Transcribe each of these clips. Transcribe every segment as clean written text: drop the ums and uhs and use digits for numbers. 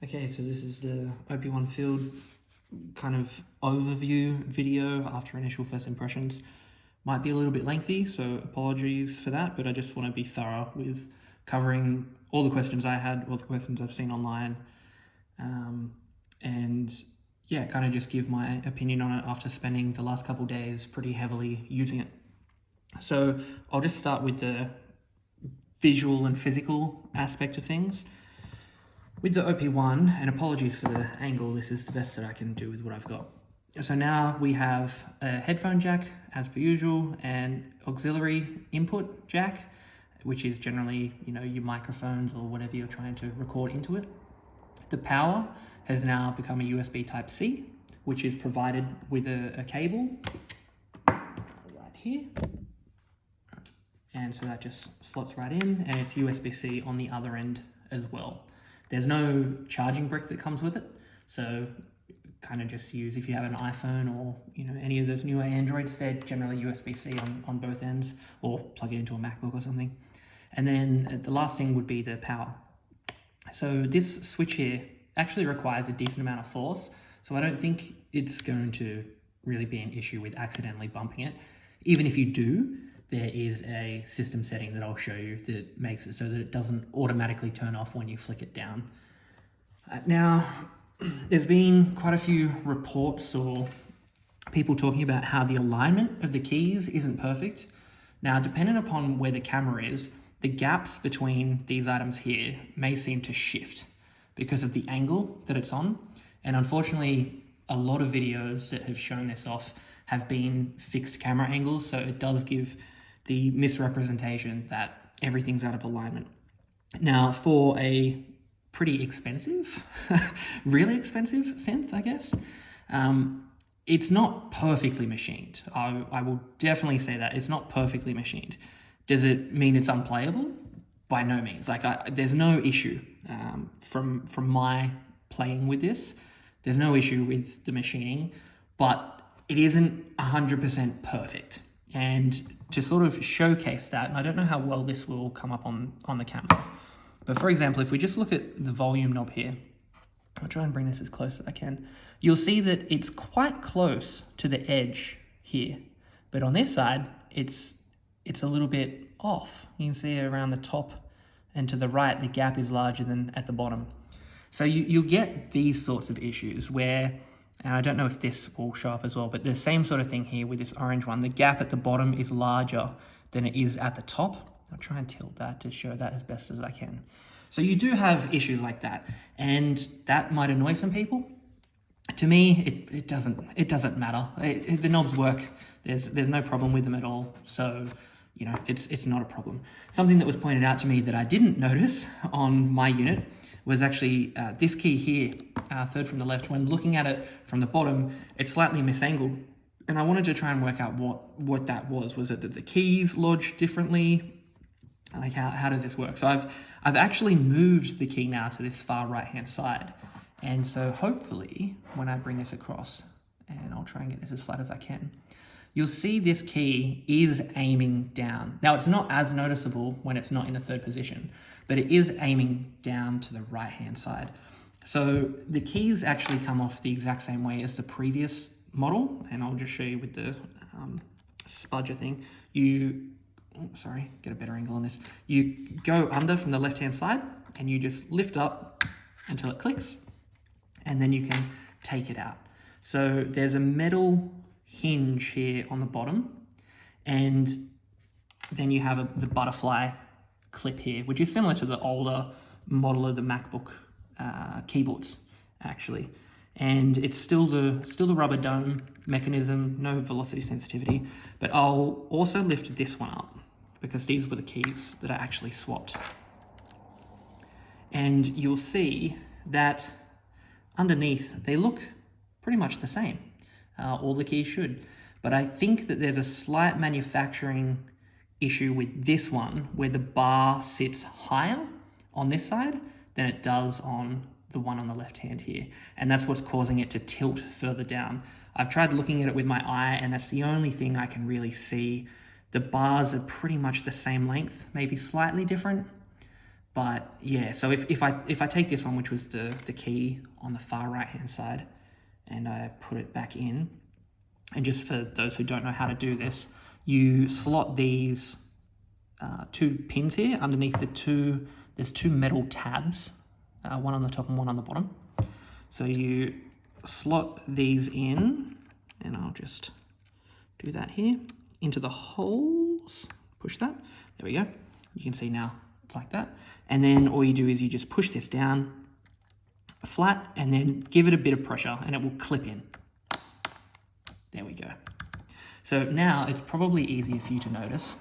Okay, so this is the OP-1 field kind of overview video after initial first impressions. Might be a little bit lengthy, so apologies for that, but I just want to be thorough with covering all the questions I had, all the questions I've seen online, and yeah, kind of just give my opinion on it after spending the last couple of days pretty heavily using it. So I'll just start with the visual and physical aspect of things. With the OP-1, and apologies for the angle, this is the best that I can do with what I've got. So now we have a headphone jack as per usual and auxiliary input jack, which is generally, your microphones or whatever you're trying to record into it. The power has now become a USB Type-C, which is provided with a cable right here. And so that just slots right in, and it's USB-C on the other end as well. There's no charging brick that comes with it, so kind of just use, if you have an iPhone or any of those newer Androids, they're generally USB-C on both ends, or plug it into a MacBook or something. And then the last thing would be the power. So this switch here actually requires a decent amount of force, so I don't think it's going to really be an issue with accidentally bumping it. Even if you do, there is a system setting that I'll show you that makes it so that it doesn't automatically turn off when you flick it down. Now, there's been quite a few reports or people talking about how the alignment of the keys isn't perfect. Now, depending upon where the camera is, the gaps between these items here may seem to shift because of the angle that it's on. And unfortunately, a lot of videos that have shown this off have been fixed camera angles, so it does give the misrepresentation that everything's out of alignment. Now, for a pretty expensive, really expensive synth, I guess, it's not perfectly machined. I will definitely say that. It's not perfectly machined. Does it mean it's unplayable? By no means. There's no issue from my playing with this. There's no issue with the machining, but it isn't 100% perfect. And to sort of showcase that, and I don't know how well this will come up on the camera, but for example, if we just look at the volume knob here, I'll try and bring this as close as I can, you'll see that it's quite close to the edge here, but on this side, it's a little bit off. You can see around the top and to the right, the gap is larger than at the bottom. So you'll get these sorts of issues where, and I don't know if this will show up as well, but the same sort of thing here with this orange one. The gap at the bottom is larger than it is at the top. I'll try and tilt that to show that as best as I can. So you do have issues like that, and that might annoy some people. To me, it doesn't matter. The knobs work. There's no problem with them at all. So, it's not a problem. Something that was pointed out to me that I didn't notice on my unit was actually this key here, third from the left. When looking at it from the bottom, it's slightly misangled. And I wanted to try and work out what that was. Was it that the keys lodged differently? Like how does this work? So I've actually moved the key now to this far right-hand side. And so hopefully when I bring this across, and I'll try and get this as flat as I can, you'll see this key is aiming down. Now, it's not as noticeable when it's not in the third position, but it is aiming down to the right-hand side. So the keys actually come off the exact same way as the previous model, and I'll just show you with the spudger thing. Get a better angle on this. You go under from the left-hand side, and you just lift up until it clicks, and then you can take it out. So there's a metal hinge here on the bottom, and then you have the butterfly clip here, which is similar to the older model of the MacBook keyboards, actually. And it's still the rubber dome mechanism, no velocity sensitivity. But I'll also lift this one up because these were the keys that I actually swapped. And you'll see that underneath they look pretty much the same. All the keys should. But I think that there's a slight manufacturing issue with this one where the bar sits higher on this side than it does on the one on the left hand here. And that's what's causing it to tilt further down. I've tried looking at it with my eye, and that's the only thing I can really see. The bars are pretty much the same length, maybe slightly different, But yeah, so if I take this one, which was the key on the far right hand side, and I put it back in, and just for those who don't know how to do this, you slot these 2 pins here underneath there's 2 metal tabs, one on the top and one on the bottom. So you slot these in, and I'll just do that here, into the holes, push that, there we go. You can see now it's like that. And then all you do is you just push this down flat and then give it a bit of pressure and it will clip in. There we go. So now it's probably easier for you to notice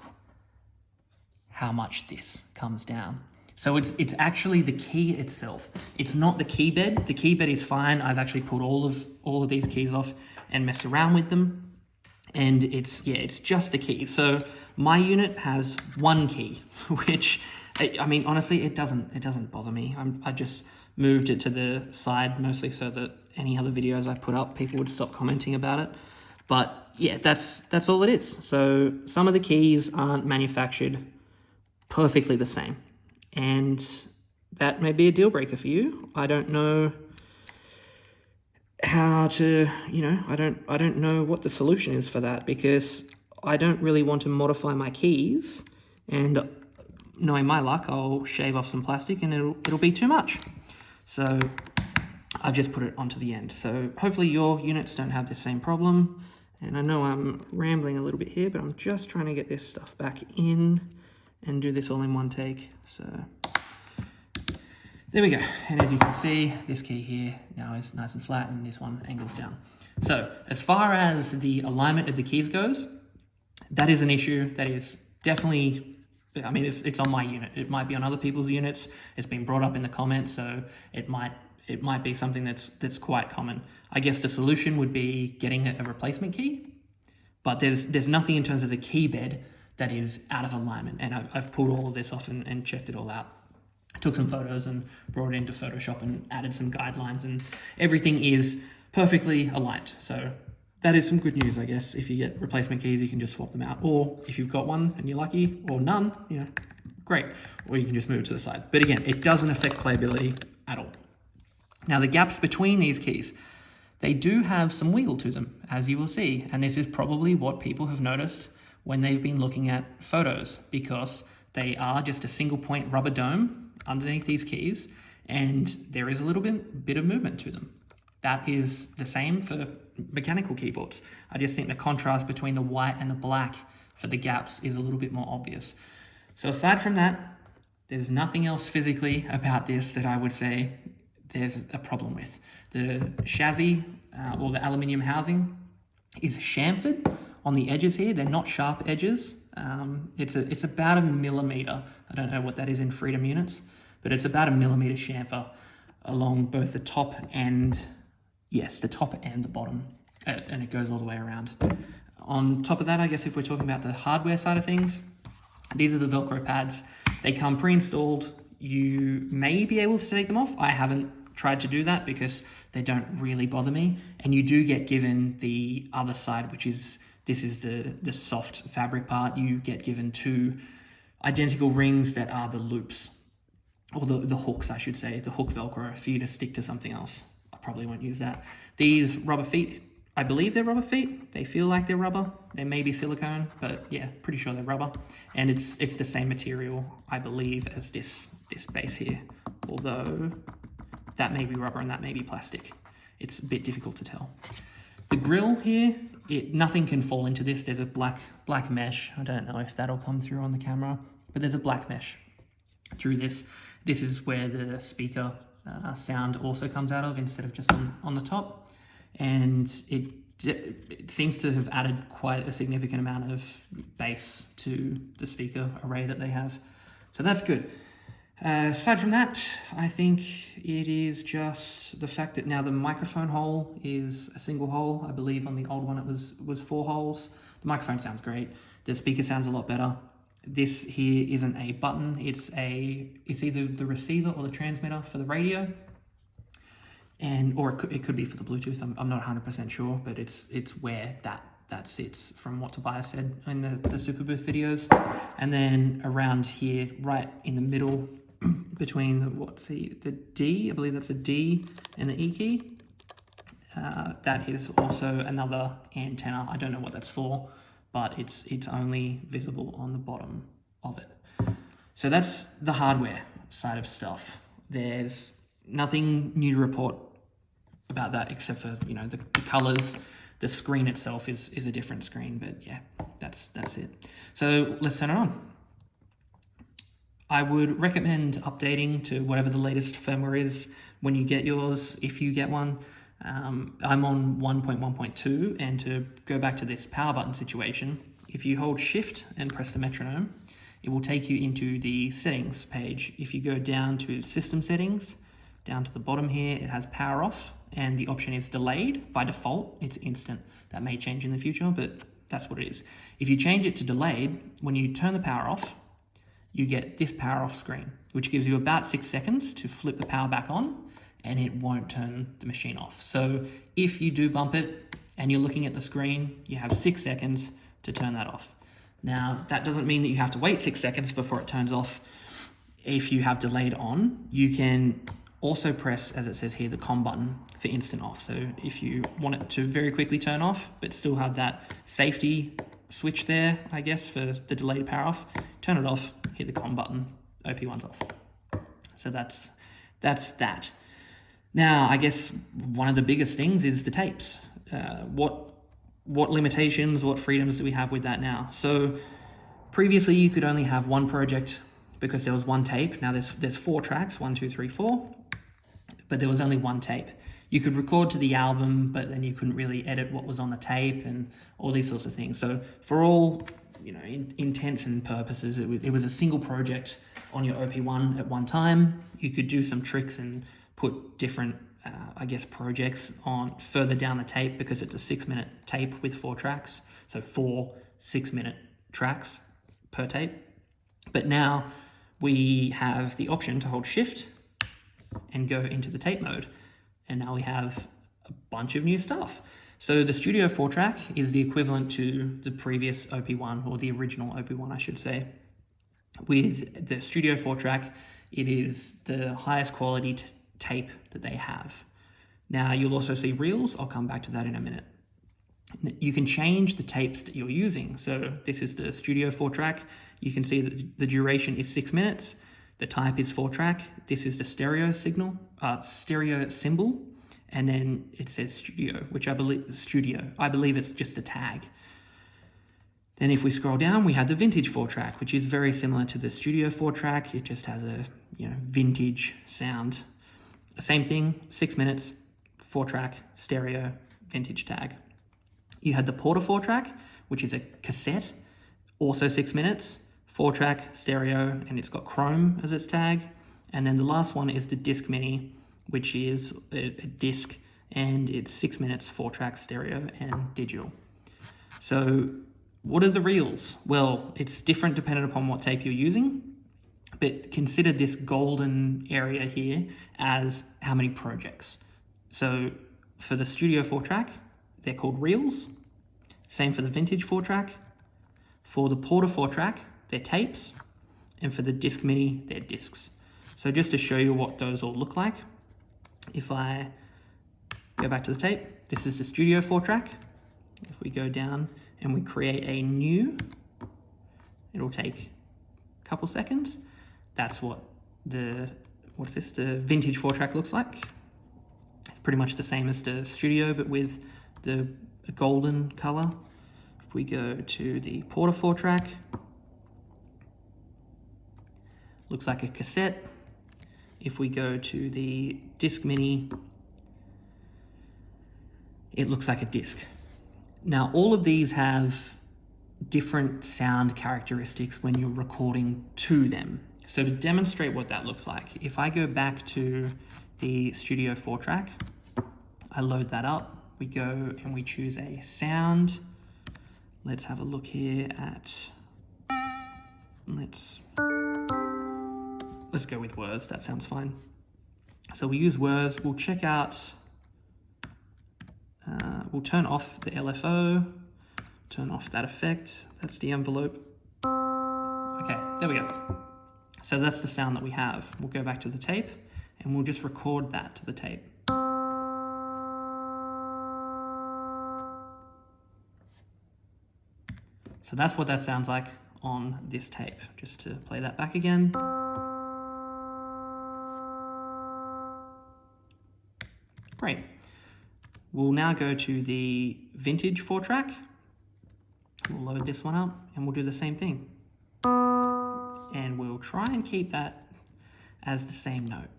how much this comes down. So it's actually the key itself. It's not the key bed. The key bed is fine. I've actually pulled all of these keys off and messed around with them. And it's just the key. So my unit has 1 key, which, I mean, honestly, it doesn't bother me. I just moved it to the side mostly so that any other videos I put up, people would stop commenting about it. But yeah, that's all it is. So some of the keys aren't manufactured perfectly the same, and that may be a deal breaker for you. I don't know how to, I don't know what the solution is for that, because I don't really want to modify my keys, and knowing my luck, I'll shave off some plastic and it'll be too much. So I've just put it onto the end. So hopefully your units don't have the same problem. And I know I'm rambling a little bit here, but I'm just trying to get this stuff back in and do this all in one take. So there we go. And as you can see, this key here now is nice and flat and this one angles down. So as far as the alignment of the keys goes, that is an issue. That is definitely, I mean, it's on my unit. It might be on other people's units. It's been brought up in the comments, so it might be something that's quite common. I guess the solution would be getting a replacement key, but there's nothing in terms of the key bed that is out of alignment. And I've pulled all of this off and checked it all out. I took some photos and brought it into Photoshop and added some guidelines, and everything is perfectly aligned. So that is some good news, I guess. If you get replacement keys, you can just swap them out. Or if you've got one and you're lucky, or none, great. Or you can just move it to the side. But again, it doesn't affect playability at all. Now the gaps between these keys, they do have some wiggle to them, as you will see. And this is probably what people have noticed when they've been looking at photos, because they are just a single point rubber dome underneath these keys, and there is a little bit of movement to them. That is the same for mechanical keyboards. I just think the contrast between the white and the black for the gaps is a little bit more obvious. So aside from that, there's nothing else physically about this that I would say there's a problem with. The chassis or the aluminium housing is chamfered on the edges here. They're not sharp edges. It's about a millimeter. I don't know what that is in freedom units, but it's about a millimeter chamfer along both the top and, yes, the top and the bottom, and it goes all the way around. On top of that, I guess if we're talking about the hardware side of things, these are the Velcro pads. They come pre-installed. You may be able to take them off. I haven't tried to do that because they don't really bother me. And you do get given the other side, which is, this is the soft fabric part. You get given 2 identical rings that are the loops, or the hooks, I should say, the hook Velcro for you to stick to something else. I probably won't use that. These rubber feet, I believe they're rubber feet. They feel like they're rubber. They may be silicone, but yeah, pretty sure they're rubber. And it's the same material, I believe, as this base here. Although that may be rubber and that may be plastic. It's a bit difficult to tell. The grill here, nothing can fall into this. There's a black mesh. I don't know if that'll come through on the camera, but there's a black mesh through this. This is where the speaker sound also comes out of, instead of just on the top. And it seems to have added quite a significant amount of bass to the speaker array that they have. So that's good. Aside from that, I think it is just the fact that now the microphone hole is a single hole. I believe on the old one it was 4 holes. The microphone sounds great. The speaker sounds a lot better. This here isn't a button. It's either the receiver or the transmitter for the radio. Or it could be for the Bluetooth. I'm not 100% sure, but it's where that sits, from what Tobias said in the Superbooth videos. And then around here, right in the middle, between the D, I believe that's a D, and the E key. That is also another antenna. I don't know what that's for, but it's only visible on the bottom of it. So that's the hardware side of stuff. There's nothing new to report about that except for, you know, the colors. The screen itself is a different screen, but yeah, that's it. So let's turn it on. I would recommend updating to whatever the latest firmware is when you get yours, if you get one. I'm on 1.1.2, and to go back to this power button situation, if you hold shift and press the metronome, it will take you into the settings page. If you go down to system settings, down to the bottom here, it has power off, and the option is delayed. By default, it's instant. That may change in the future, but that's what it is. If you change it to delayed, when you turn the power off, you get this power off screen, which gives you about 6 seconds to flip the power back on, and it won't turn the machine off. So if you do bump it and you're looking at the screen, you have 6 seconds to turn that off. Now, that doesn't mean that you have to wait 6 seconds before it turns off. If you have delayed on, you can also press, as it says here, the COM button for instant off. So if you want it to very quickly turn off, but still have that safety switch there, I guess, for the delayed power off, turn it off, hit the COM button, OP-1's off. So that's that. Now, I guess one of the biggest things is the tapes. What limitations, what freedoms do we have with that now? So previously you could only have one project because there was one tape. Now there's 4 tracks, 1, 2, 3, 4, but there was only one tape. You could record to the album, but then you couldn't really edit what was on the tape and all these sorts of things. So for all, you know, intents and purposes, it was a single project on your OP-1 at one time. You could do some tricks and put different, I guess, projects on further down the tape because it's a 6-minute tape with 4 tracks. So 4 6-minute tracks per tape. But now we have the option to hold shift and go into the tape mode. And now we have a bunch of new stuff. So the Studio 4-track is the equivalent to the previous OP-1, or the original OP-1, I should say. With the Studio 4-track, it is the highest quality tape that they have. Now you'll also see reels. I'll come back to that in a minute. You can change the tapes that you're using. So this is the Studio 4-track. You can see that the duration is 6 minutes. The type is 4-track. This is the stereo symbol, and then it says studio, which I believe it's just a tag. Then if we scroll down, we have the vintage 4-track, which is very similar to the Studio 4-track. It just has a, you know, vintage sound. Same thing, 6 minutes, 4-track, stereo, vintage tag. You had the Porta 4-track, which is a cassette, also 6 minutes, 4-track, stereo, and it's got chrome as its tag. And then the last one is the Disc Mini, which is a disc, and it's 6 minutes, 4-track, stereo, and digital. So what are the reels? Well, it's different depending upon what tape you're using, but consider this golden area here as how many projects. So for the Studio 4-track, they're called reels. Same for the vintage 4-track. For the Porta 4-track, they're tapes. And for the Disc Mini, they're discs. So just to show you what those all look like, if I go back to the tape, this is the Studio 4-track. If we go down and we create a new, it'll take a couple seconds. That's what the vintage 4-track looks like. It's pretty much the same as the Studio, but with the golden color. If we go to the Porta 4-track, looks like a cassette. If we go to the Disc Mini, it looks like a disc. Now, all of these have different sound characteristics when you're recording to them. So to demonstrate what that looks like, if I go back to the Studio 4-track, I load that up, we go and we choose a sound. Let's have a look here at, let's go with words, that sounds fine. So we use words, we'll check out, we'll turn off the LFO, turn off that effect, that's the envelope. Okay, there we go. So that's the sound that we have. We'll go back to the tape and we'll just record that to the tape. So that's what that sounds like on this tape. Just to play that back again. Great. We'll now go to the vintage 4-track. We'll load this one up and we'll do the same thing. And we'll try and keep that as the same note.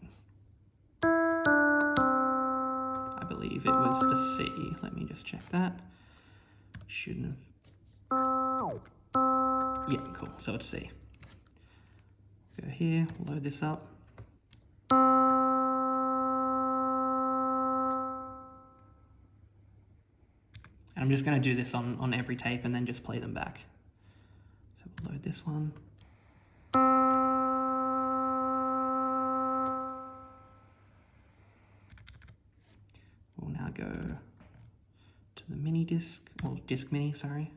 I believe it was the C. Let me just check that. Shouldn't have. Yeah, cool. So it's C. Go here, load this up. And I'm just going to do this on every tape and then just play them back. So we'll load this one. We'll now go to the mini disc, or disc mini, sorry.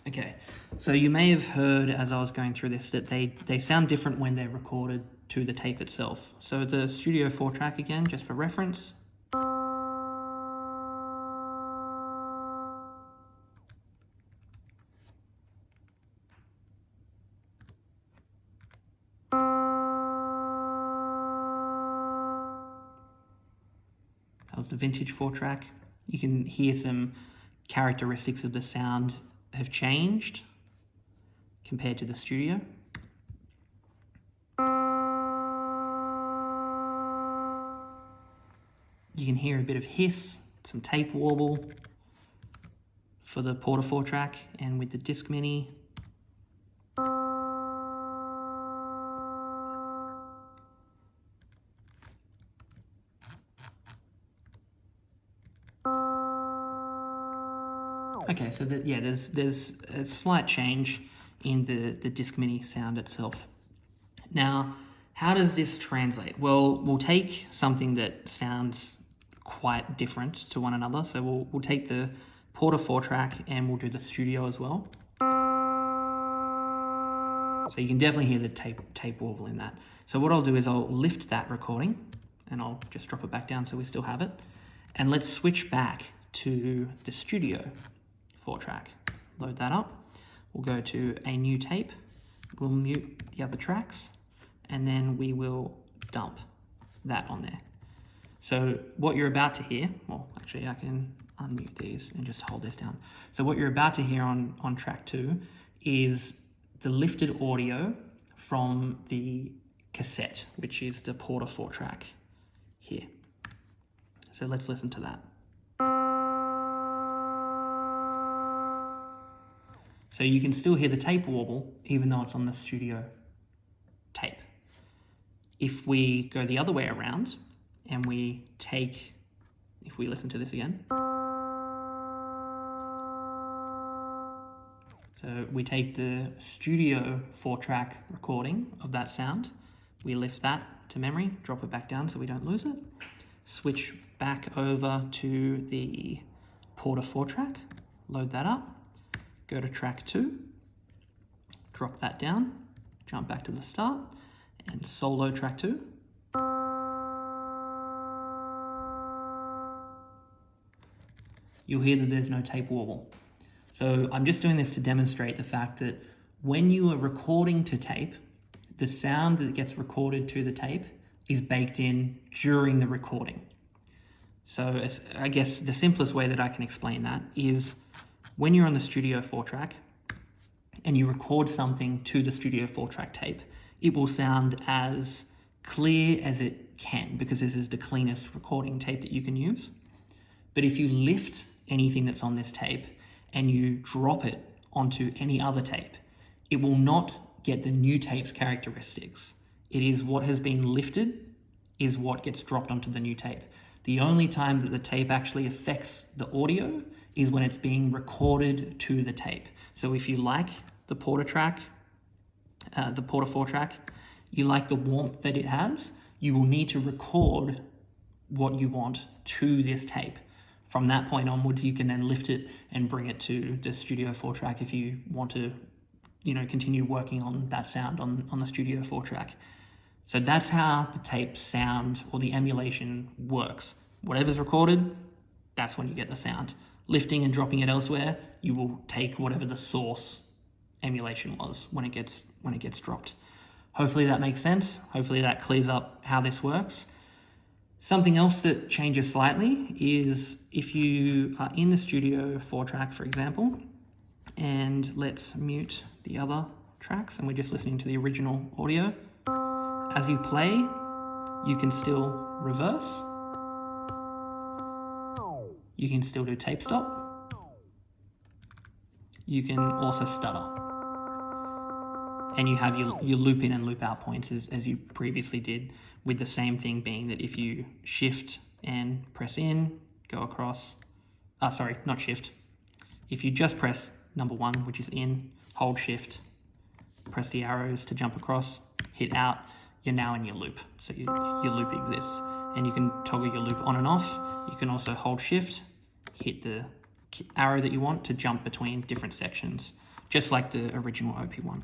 Okay, so you may have heard as I was going through this that they sound different when they're recorded to the tape itself. So the Studio 4-track again, just for reference. That was the vintage 4-track. You can hear some characteristics of the sound have changed compared to the studio. You can hear a bit of hiss, some tape warble for the Porta 4-track, and with the disc mini. Okay, so there's a slight change in the disc mini sound itself. Now, how does this translate? Well, we'll take something that sounds quite different to one another. So we'll take the Porta 4-track and we'll do the studio as well. So you can definitely hear the tape warble in that. So what I'll do is I'll lift that recording and I'll just drop it back down so we still have it. And let's switch back to the studio 4-track. Load that up. We'll go to a new tape. We'll mute the other tracks and then we will dump that on there. So what you're about to hear, well, actually I can unmute these and just hold this down. So what you're about to hear on track 2 is the lifted audio from the cassette, which is the Porta 4-track here. So let's listen to that. So you can still hear the tape warble, even though it's on the studio tape. If we go the other way around, and if we listen to this again. So we take the Studio 4-track recording of that sound, we lift that to memory, drop it back down so we don't lose it, switch back over to the Porta 4-track, load that up, go to track 2, drop that down, jump back to the start, and solo track 2. You'll hear that there's no tape warble. So I'm just doing this to demonstrate the fact that when you are recording to tape, the sound that gets recorded to the tape is baked in during the recording. So I guess the simplest way that I can explain that is when you're on the Studio 4-track and you record something to the Studio 4-track tape, it will sound as clear as it can because this is the cleanest recording tape that you can use. But if you lift anything that's on this tape and you drop it onto any other tape, it will not get the new tape's characteristics. It is what has been lifted is what gets dropped onto the new tape. The only time that the tape actually affects the audio is when it's being recorded to the tape. So if you like the Porta track, the Porta 4-track, you like the warmth that it has, you will need to record what you want to this tape From that point onwards, you can then lift it and bring it to the Studio 4 track if you want to, continue working on that sound on the Studio 4 track. So that's how the tape sound or the emulation works. Whatever's recorded, that's when you get the sound. Lifting and dropping it elsewhere, you will take whatever the source emulation was when it gets dropped. Hopefully that makes sense. Hopefully that clears up how this works. Something else that changes slightly is if you are in the Studio 4 track, for example, and let's mute the other tracks and we're just listening to the original audio. As you play, you can still reverse. You can still do tape stop. You can also stutter. And you have your loop in and loop out points as you previously did, with the same thing being that if you shift and press in, go across, not shift. If you just press number 1, which is in, hold shift, press the arrows to jump across, hit out, you're now in your loop. So your loop exists. And you can toggle your loop on and off. You can also hold shift, hit the arrow that you want to jump between different sections, just like the original OP-1.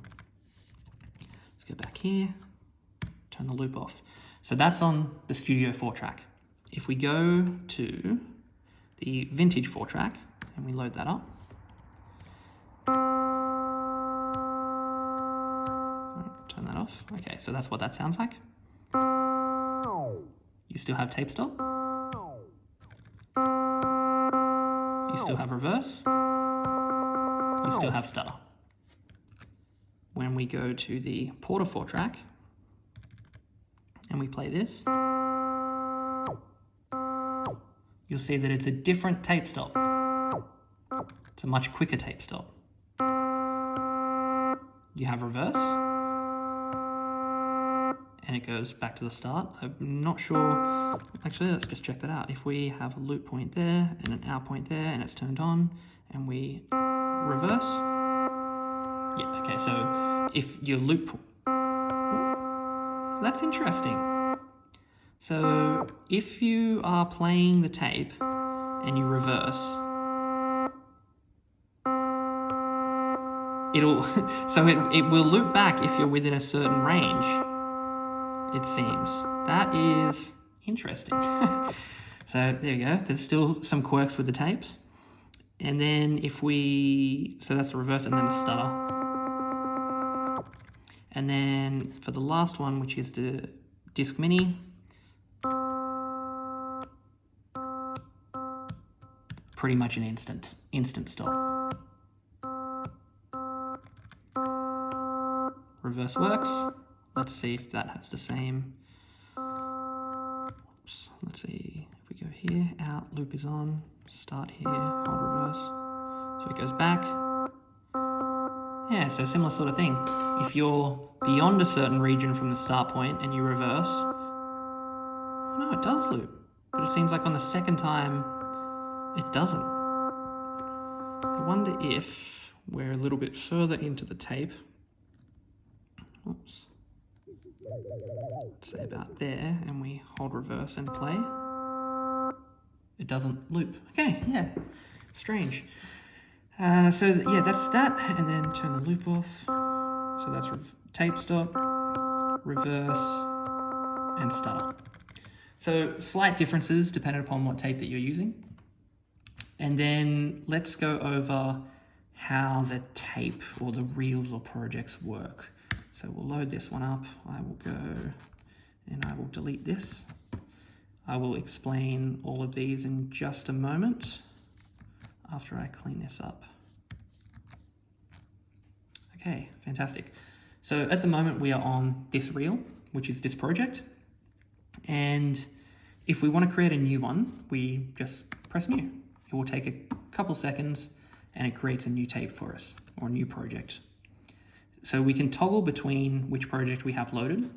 Let's go back here, turn the loop off. So that's on the Studio 4 track. If we go to the vintage 4 track and we load that up, turn that off. Okay, so that's what that sounds like. You still have tape stop. You still have reverse. You still have stutter. When we go to the Porter 4 track and we play this, you'll see that it's a different tape stop. It's a much quicker tape stop. You have reverse, and it goes back to the start. I'm not sure, actually let's just check that out. If we have a loop point there and an out point there and it's turned on and we reverse, yeah, okay, so if your loop, that's interesting. So if you are playing the tape and you reverse, it will loop back if you're within a certain range, it seems. That is interesting. So there you go. There's still some quirks with the tapes. And then so that's the reverse and then the stutter. And then for the last one, which is the Disc Mini, pretty much an instant stop. Reverse works. Let's see if that has the same. Oops. Let's see if we go here, out, loop is on, start here, hold reverse. So it goes back. Yeah, so similar sort of thing. If you're beyond a certain region from the start point and you reverse, no, it does loop. But it seems like on the second time, it doesn't. I wonder if we're a little bit further into the tape. Oops. Say about there, and we hold reverse and play. It doesn't loop. Okay, yeah, strange. So yeah, that's that, and then turn the loop off. So that's tape stop, reverse, and stutter. So slight differences depending upon what tape that you're using. And then let's go over how the tape or the reels or projects work. So we'll load this one up. I will go and I will delete this. I will explain all of these in just a moment after I clean this up. Okay, fantastic. So at the moment we are on this reel, which is this project. And if we want to create a new one, we just press new. It will take a couple seconds and it creates a new tape for us or a new project. So we can toggle between which project we have loaded,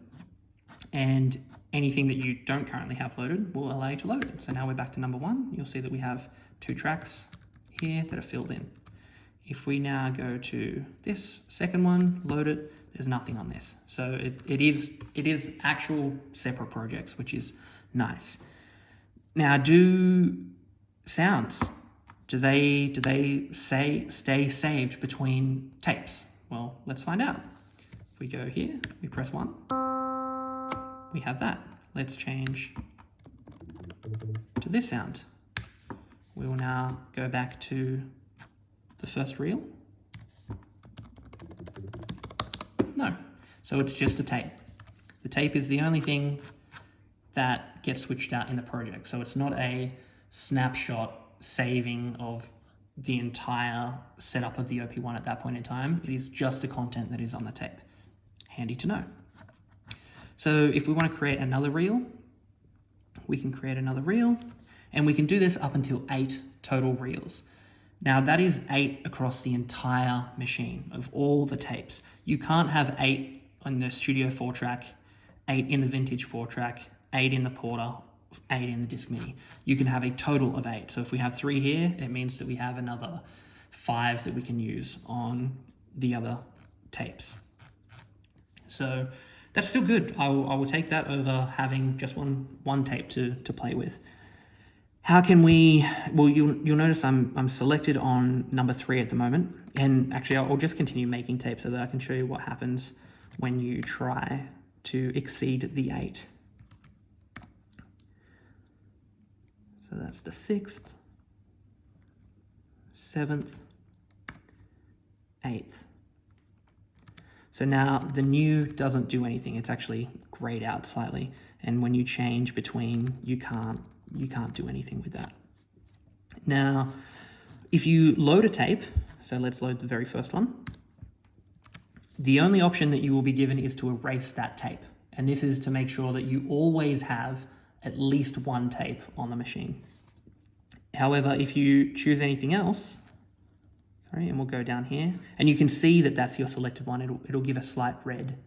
and anything that you don't currently have loaded will allow you to load it. So now we're back to number 1. You'll see that we have 2 tracks here that are filled in. If we now go to this second one, load it, there's nothing on this. So it is actual separate projects, which is nice. Now do sounds, do they stay saved between tapes? Well, let's find out. If we go here, we press 1, we have that. Let's change to this sound. We will now go back to the first reel. No, so it's just a tape. The tape is the only thing that gets switched out in the project. So it's not a snapshot saving of the entire setup of the OP-1 at that point in time. It is just the content that is on the tape. Handy to know. So if we want to create another reel, we can create another reel, and we can do this up until 8 total reels. Now that is 8 across the entire machine of all the tapes. You can't have 8 on the Studio 4-track, 8 in the Vintage 4-track, 8 in the Porter, 8 in the Disc Mini. You can have a total of 8. So if we have 3 here, it means that we have another 5 that we can use on the other tapes. So that's still good. I will take that over having just one tape to play with. How can we, well, you'll notice I'm selected on number 3 at the moment. And actually I'll just continue making tapes so that I can show you what happens when you try to exceed the 8. So that's the 6th, 7th, 8th. So now the new doesn't do anything. It's actually grayed out slightly. And when you change between, you can't do anything with that. Now, if you load a tape, so let's load the very first one, the only option that you will be given is to erase that tape. And this is to make sure that you always have at least one tape on the machine. However, if you choose anything else, sorry, and we'll go down here, and you can see that that's your selected one. It'll give a slight red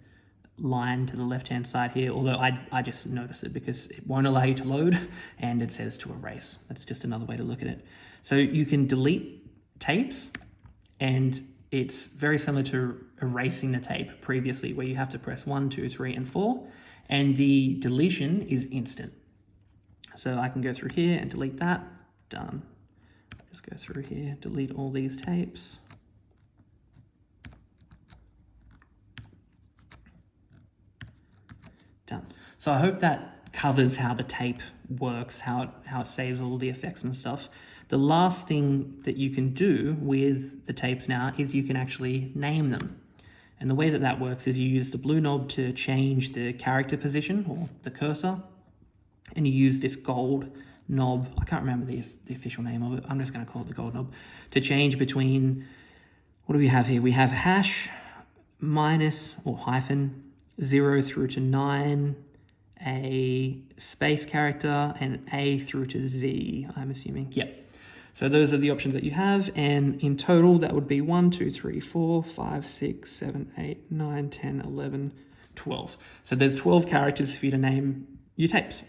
line to the left-hand side here, although I just notice it because it won't allow you to load, and it says to erase. That's just another way to look at it. So you can delete tapes, and it's very similar to erasing the tape previously, where you have to press 1, 2, 3, and 4, and the deletion is instant. So I can go through here and delete that, done. Just go through here, delete all these tapes. Done. So I hope that covers how the tape works, how it saves all the effects and stuff. The last thing that you can do with the tapes now is you can actually name them. And the way that that works is you use the blue knob to change the character position or the cursor, and you use this gold knob, I can't remember the official name of it, I'm just going to call it the gold knob, to change between, what do we have here? We have hash, minus or hyphen, 0 through to 9, a space character, and A through to Z, I'm assuming. Yep. So those are the options that you have, and in total that would be 1, 2, 3, 4, 5, 6, 7, 8, 9, 10, 11, 12. So there's 12 characters for you to name your tapes.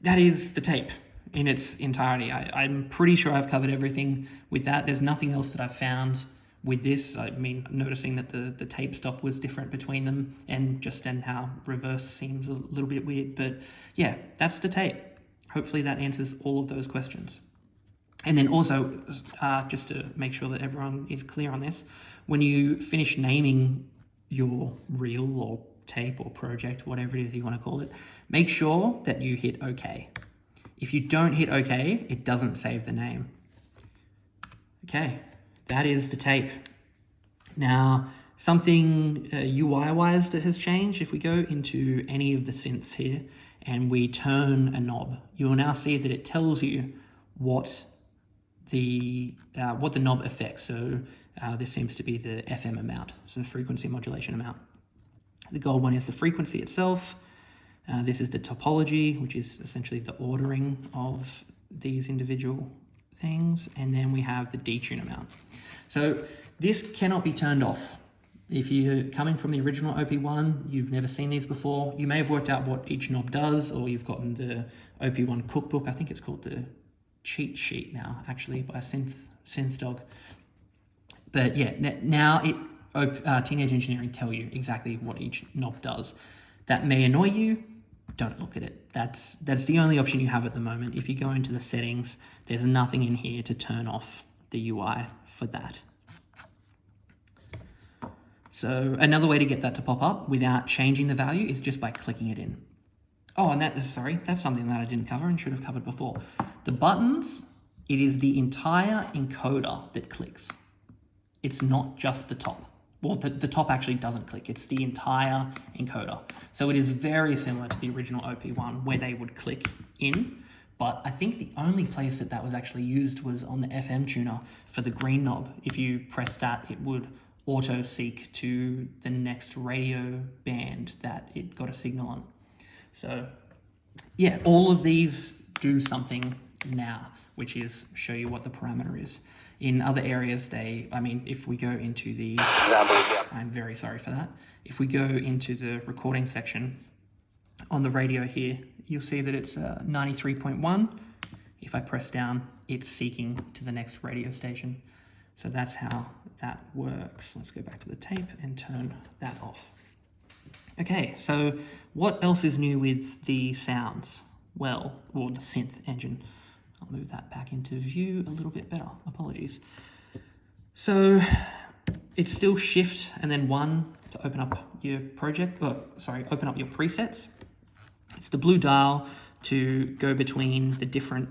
That is the tape in its entirety. I'm pretty sure I've covered everything with that. There's nothing else that I've found with this. I mean, noticing that the tape stop was different between them, and just then how reverse seems a little bit weird. But yeah, that's the tape. Hopefully that answers all of those questions. And then also, just to make sure that everyone is clear on this, when you finish naming your reel or tape or project, whatever it is you want to call it, make sure that you hit OK. If you don't hit OK, it doesn't save the name. Okay, that is the tape. Now, something UI-wise that has changed, if we go into any of the synths here and we turn a knob, you will now see that it tells you what the knob affects. So this seems to be the FM amount, so the frequency modulation amount. The gold one is the frequency itself. This is the topology, which is essentially the ordering of these individual things. And then we have the detune amount. So this cannot be turned off. If you're coming from the original OP-1, you've never seen these before, you may have worked out what each knob does, or you've gotten the OP-1 cookbook. I think it's called the cheat sheet now, actually, by Synth But yeah, now Teenage Engineering tell you exactly what each knob does. That may annoy you. don't look at it. That's the only option you have at the moment. If you go into the settings, there's nothing in here to turn off the UI for that. So another way to get that to pop up without changing the value is just by clicking it in. Oh, and that's something that I didn't cover and should have covered before. The buttons, it is the entire encoder that clicks. It's not just the top. Well, the top actually doesn't click. It's the entire encoder. So it is very similar to the original OP-1 where they would click in. But I think the only place that was actually used was on the FM tuner for the green knob. If you press that, it would auto seek to the next radio band that it got a signal on. So yeah, all of these do something now, which is show you what the parameter is. In other areas, if we go into the, I'm very sorry for that. If we go into the recording section on the radio here, you'll see that it's 93.1. If I press down, it's seeking to the next radio station. So that's how that works. Let's go back to the tape and turn that off. Okay, so what else is new with the sounds? Well, or the synth engine. I'll move that back into view a little bit better. Apologies. So it's still Shift and then 1 to open up your project. Open up your presets. It's the blue dial to go between the different,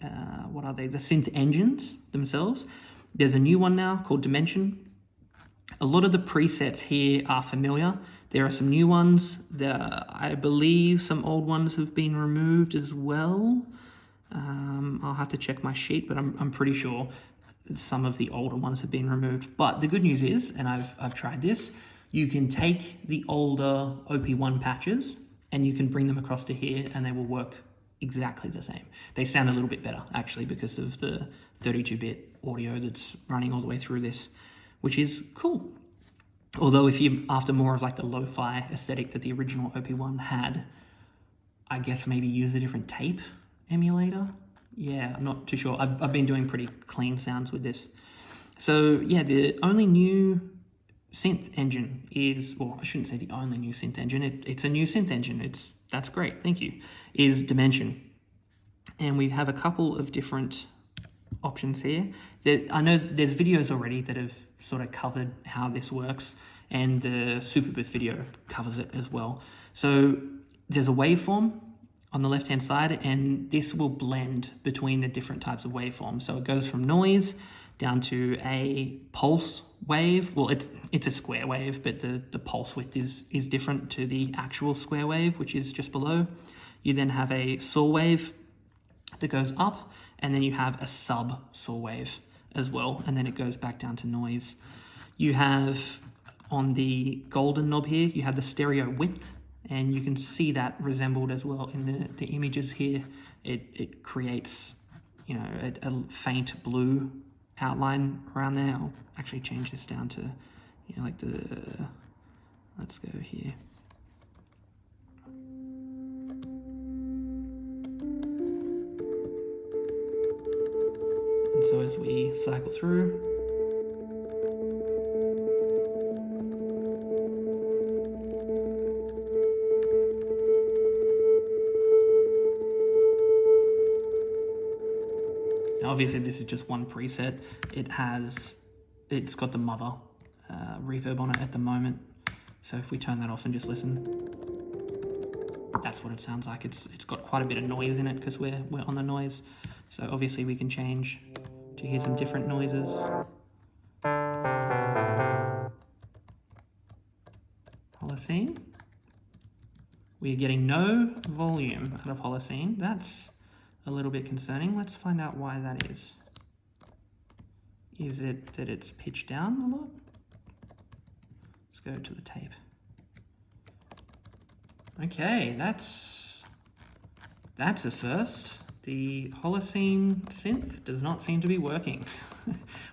the synth engines themselves. There's a new one now called Dimension. A lot of the presets here are familiar. There are some new ones. I believe some old ones have been removed as well. I'll have to check my sheet, but I'm pretty sure some of the older ones have been removed. But the good news is, and I've tried this, you can take the older OP-1 patches and you can bring them across to here and they will work exactly the same. They sound a little bit better actually because of the 32-bit audio that's running all the way through this, which is cool. Although if you're after more of like the lo-fi aesthetic that the original OP-1 had, I guess maybe use a different tape emulator. Yeah, I'm not too sure. I've been doing pretty clean sounds with this. So yeah, the only new synth engine is, well, I shouldn't say the only new synth engine. It's a new synth engine. That's great. Thank you. Is Dimension. And we have a couple of different options here. I know there's videos already that have sort of covered how this works, and the Superboost video covers it as well. So there's a waveform on the left-hand side, and this will blend between the different types of waveforms. So it goes from noise down to a pulse wave. Well, it's a square wave, but the pulse width is different to the actual square wave, which is just below. You then have a saw wave that goes up, and then you have a sub saw wave as well, and then it goes back down to noise. You have on the golden knob here, you have the stereo width, and you can see that resembled as well in the images here. It creates, a faint blue outline around there. I'll actually change this down to, let's go here. And so as we cycle through, obviously this is just one preset. It's got the mother reverb on it at the moment. So if we turn that off and just listen, that's what it sounds like. It's got quite a bit of noise in it because we're on the noise. So obviously we can change to hear some different noises. Holocene. We are getting no volume out of Holocene. That's a little bit concerning. Let's find out why that is. Is it that it's pitched down a lot? Let's go to the tape. Okay, that's a first. The Holocene synth does not seem to be working.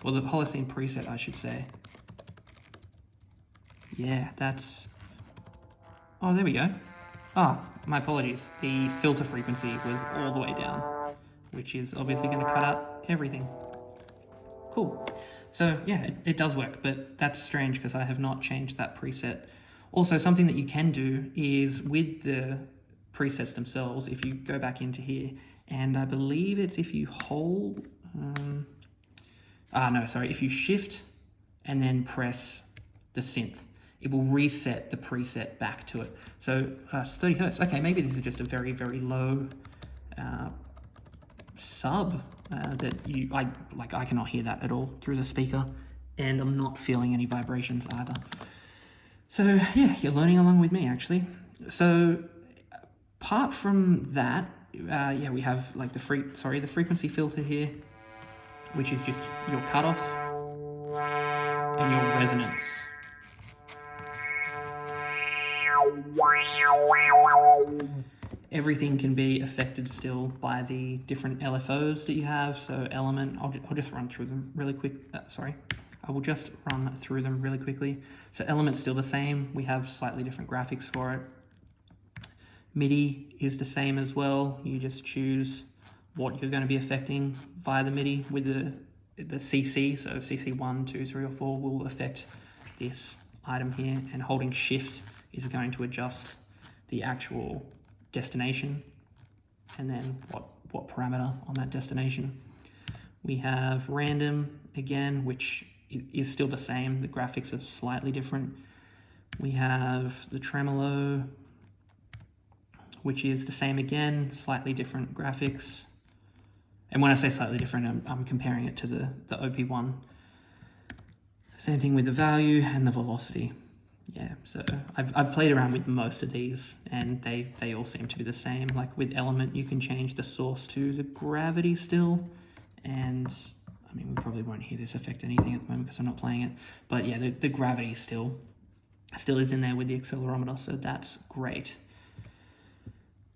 Well, the Holocene preset, I should say. Yeah, that's... Oh, there we go. Ah, my apologies. The filter frequency was all the way down, which is obviously going to cut out everything. Cool. So yeah, it does work, but that's strange because I have not changed that preset. Also, something that you can do is with the presets themselves, if you go back into here, and I believe it's if you hold, if you shift and then press the synth, it will reset the preset back to it. So it's 30 hertz. Okay, maybe this is just a very, very low sub that I cannot hear that at all through the speaker, and I'm not feeling any vibrations either. So yeah, you're learning along with me actually. So apart from that, we have like the frequency filter here, which is just your cutoff and your resonance. Everything can be affected still by the different LFOs that you have. So element, I'll just run through them really quick. I will just run through them really quickly. So element's still the same. We have slightly different graphics for it. MIDI is the same as well. You just choose what you're going to be affecting via the MIDI with the CC. So CC 1, 2, 3, or 4 will affect this item here, and holding shift is going to adjust the actual destination and then what parameter on that destination. We have random again, which is still the same. The graphics are slightly different. We have the tremolo, which is the same again, slightly different graphics. And when I say slightly different, I'm comparing it to the OP-1. Same thing with the value and the velocity. Yeah, so I've played around with most of these, and they all seem to be the same. Like with element, you can change the source to the gravity still, and I mean, we probably won't hear this affect anything at the moment because I'm not playing it. But yeah, the gravity still is in there with the accelerometer, so that's great.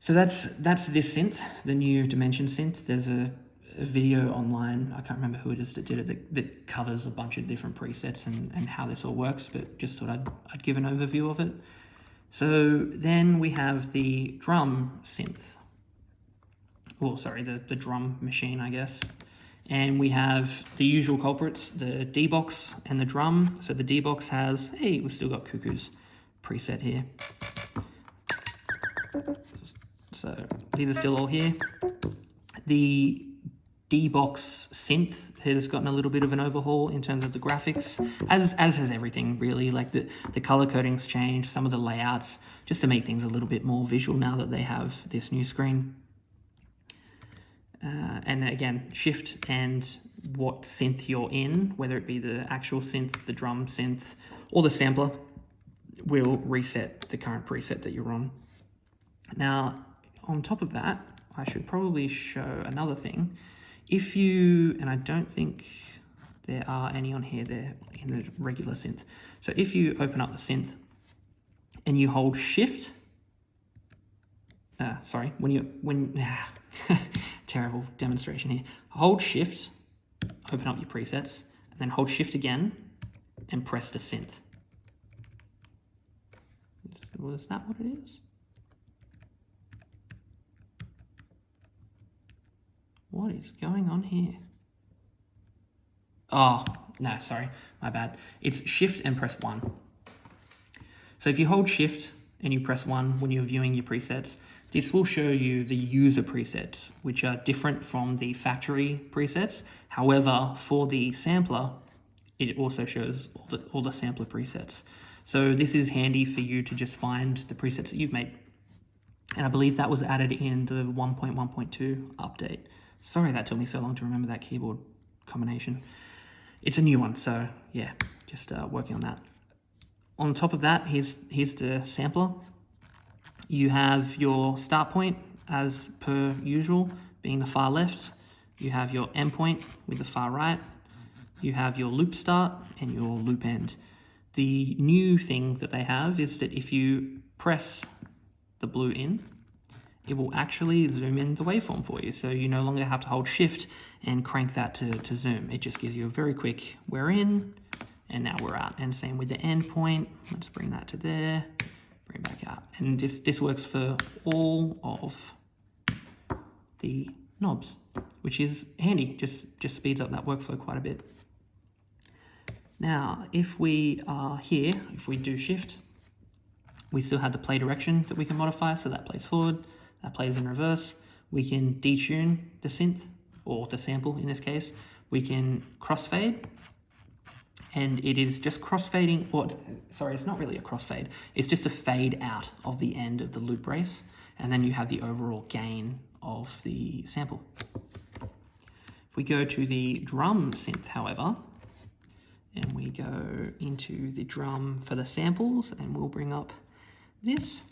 So that's this synth, the new Dimension synth. There's a video online, I can't remember who it is that did it, that covers a bunch of different presets and how this all works, but just thought I'd give an overview of it. So then we have the drum synth. Well, sorry, the drum machine, I guess. And we have the usual culprits, the D-box and the drum. So the D-box has, hey, we've still got Cuckoo's preset here. So these are still all here. The D-box synth has gotten a little bit of an overhaul in terms of the graphics, as has everything really. Like the color coding's changed, some of the layouts, just to make things a little bit more visual now that they have this new screen. And again, shift and what synth you're in, whether it be the actual synth, the drum synth, or the sampler, will reset the current preset that you're on. Now, on top of that, I should probably show another thing. If you, and I don't think there are any on here, they're in the regular synth. So if you open up the synth and you hold shift, terrible demonstration here. Hold shift, open up your presets, and then hold shift again and press the synth. Was that what it is? What is going on here? Oh, no, sorry, my bad. It's shift and press 1. So if you hold shift and you press 1 when you're viewing your presets, this will show you the user presets, which are different from the factory presets. However, for the sampler, it also shows all the sampler presets. So this is handy for you to just find the presets that you've made. And I believe that was added in the 1.1.2 update. Sorry that took me so long to remember that keyboard combination. It's a new one, so yeah, just working on that. On top of that, here's the sampler. You have your start point, as per usual, being the far left. You have your end point with the far right. You have your loop start and your loop end. The new thing that they have is that if you press the blue in, it will actually zoom in the waveform for you. So you no longer have to hold shift and crank that to zoom. It just gives you a very quick, we're in, and now we're out. And same with the end point. Let's bring that to there, bring back out. And this works for all of the knobs, which is handy, just speeds up that workflow quite a bit. Now, if we are here, if we do shift, we still have the play direction that we can modify, so that plays forward, that plays in reverse. We can detune the synth, or the sample in this case. We can crossfade, and it is just crossfading, sorry, it's not really a crossfade, it's just a fade out of the end of the loop brace, and then you have the overall gain of the sample. If we go to the drum synth, however, and we go into the drum for the samples, and we'll bring up this.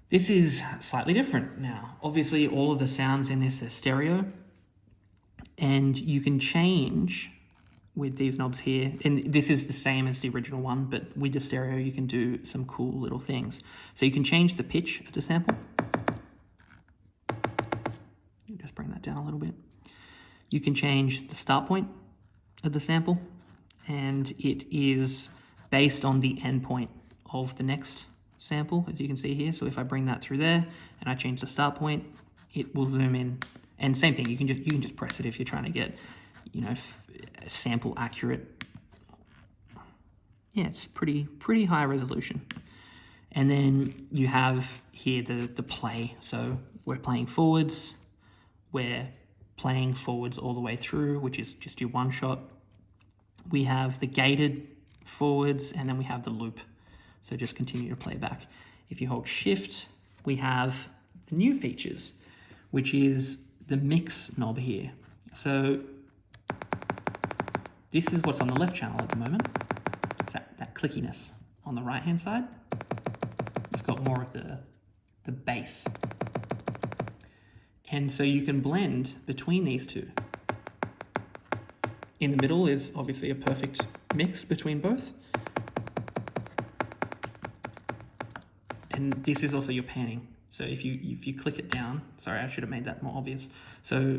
This is slightly different now. Obviously, all of the sounds in this are stereo, and you can change with these knobs here, and this is the same as the original one, but with the stereo, you can do some cool little things. So you can change the pitch of the sample. Just bring that down a little bit. You can change the start point of the sample, and it is based on the end point of the next sample, as you can see here. So if I bring that through there and I change the start point, it will zoom in. And same thing, you can just press it if you're trying to get, you know, sample accurate. Yeah, it's pretty high resolution. And then you have here the play. So we're playing forwards, we're playing forwards all the way through, which is just your one shot. We have the gated forwards, and then we have the loop. So just continue to play back. If you hold shift, we have the new features, which is the mix knob here. So this is what's on the left channel at the moment. It's that clickiness. On the right hand side, it's got more of the bass. And so you can blend between these two. In the middle is obviously a perfect mix between both. And this is also your panning. So if you click it down, sorry, I should have made that more obvious. So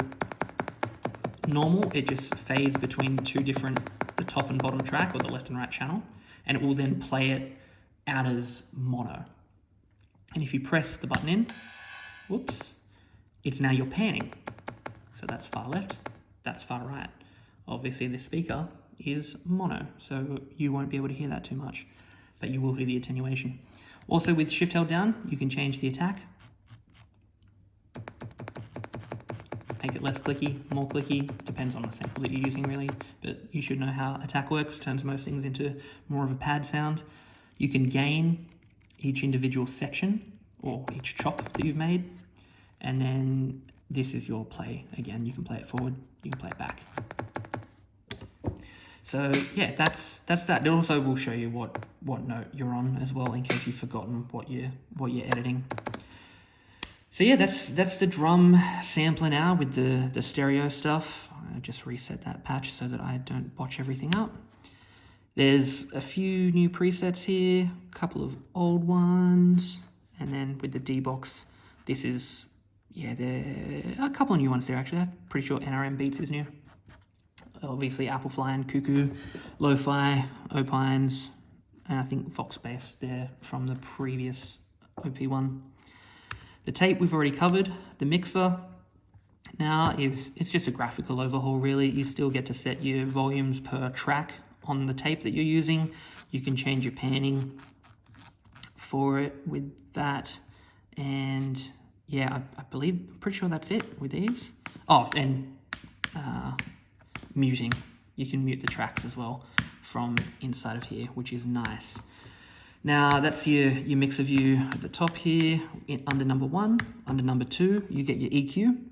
normal, it just fades between two different, the top and bottom track, or the left and right channel, and it will then play it out as mono. And if you press the button in, whoops, it's now your panning. So that's far left, that's far right. Obviously this speaker is mono, so you won't be able to hear that too much, but you will hear the attenuation. Also with shift held down, you can change the attack. Make it less clicky, more clicky, depends on the sample that you're using really, but you should know how attack works, turns most things into more of a pad sound. You can gain each individual section, or each chop that you've made, and then this is your play. Again, you can play it forward, you can play it back. So yeah, that's that. It also will show you what note you're on as well, in case you've forgotten what you're editing. So yeah, that's the drum sampler now with the stereo stuff. I just reset that patch so that I don't botch everything up. There's a few new presets here, a couple of old ones, and then with the D-Box, this is, yeah, there are a couple of new ones there actually. I'm pretty sure NRM Beats is new. Obviously Applefly and Cuckoo, Lo-Fi, Opines, and I think Vox Bass there from the previous OP-1. The tape we've already covered. The mixer now it's just a graphical overhaul really. You still get to set your volumes per track on the tape that you're using. You can change your panning for it with that. And yeah, I'm pretty sure that's it with these. Oh, and muting. You can mute the tracks as well from inside of here, which is nice. Now that's your mixer view at the top here. Under number 1, under number 2, you get your EQ.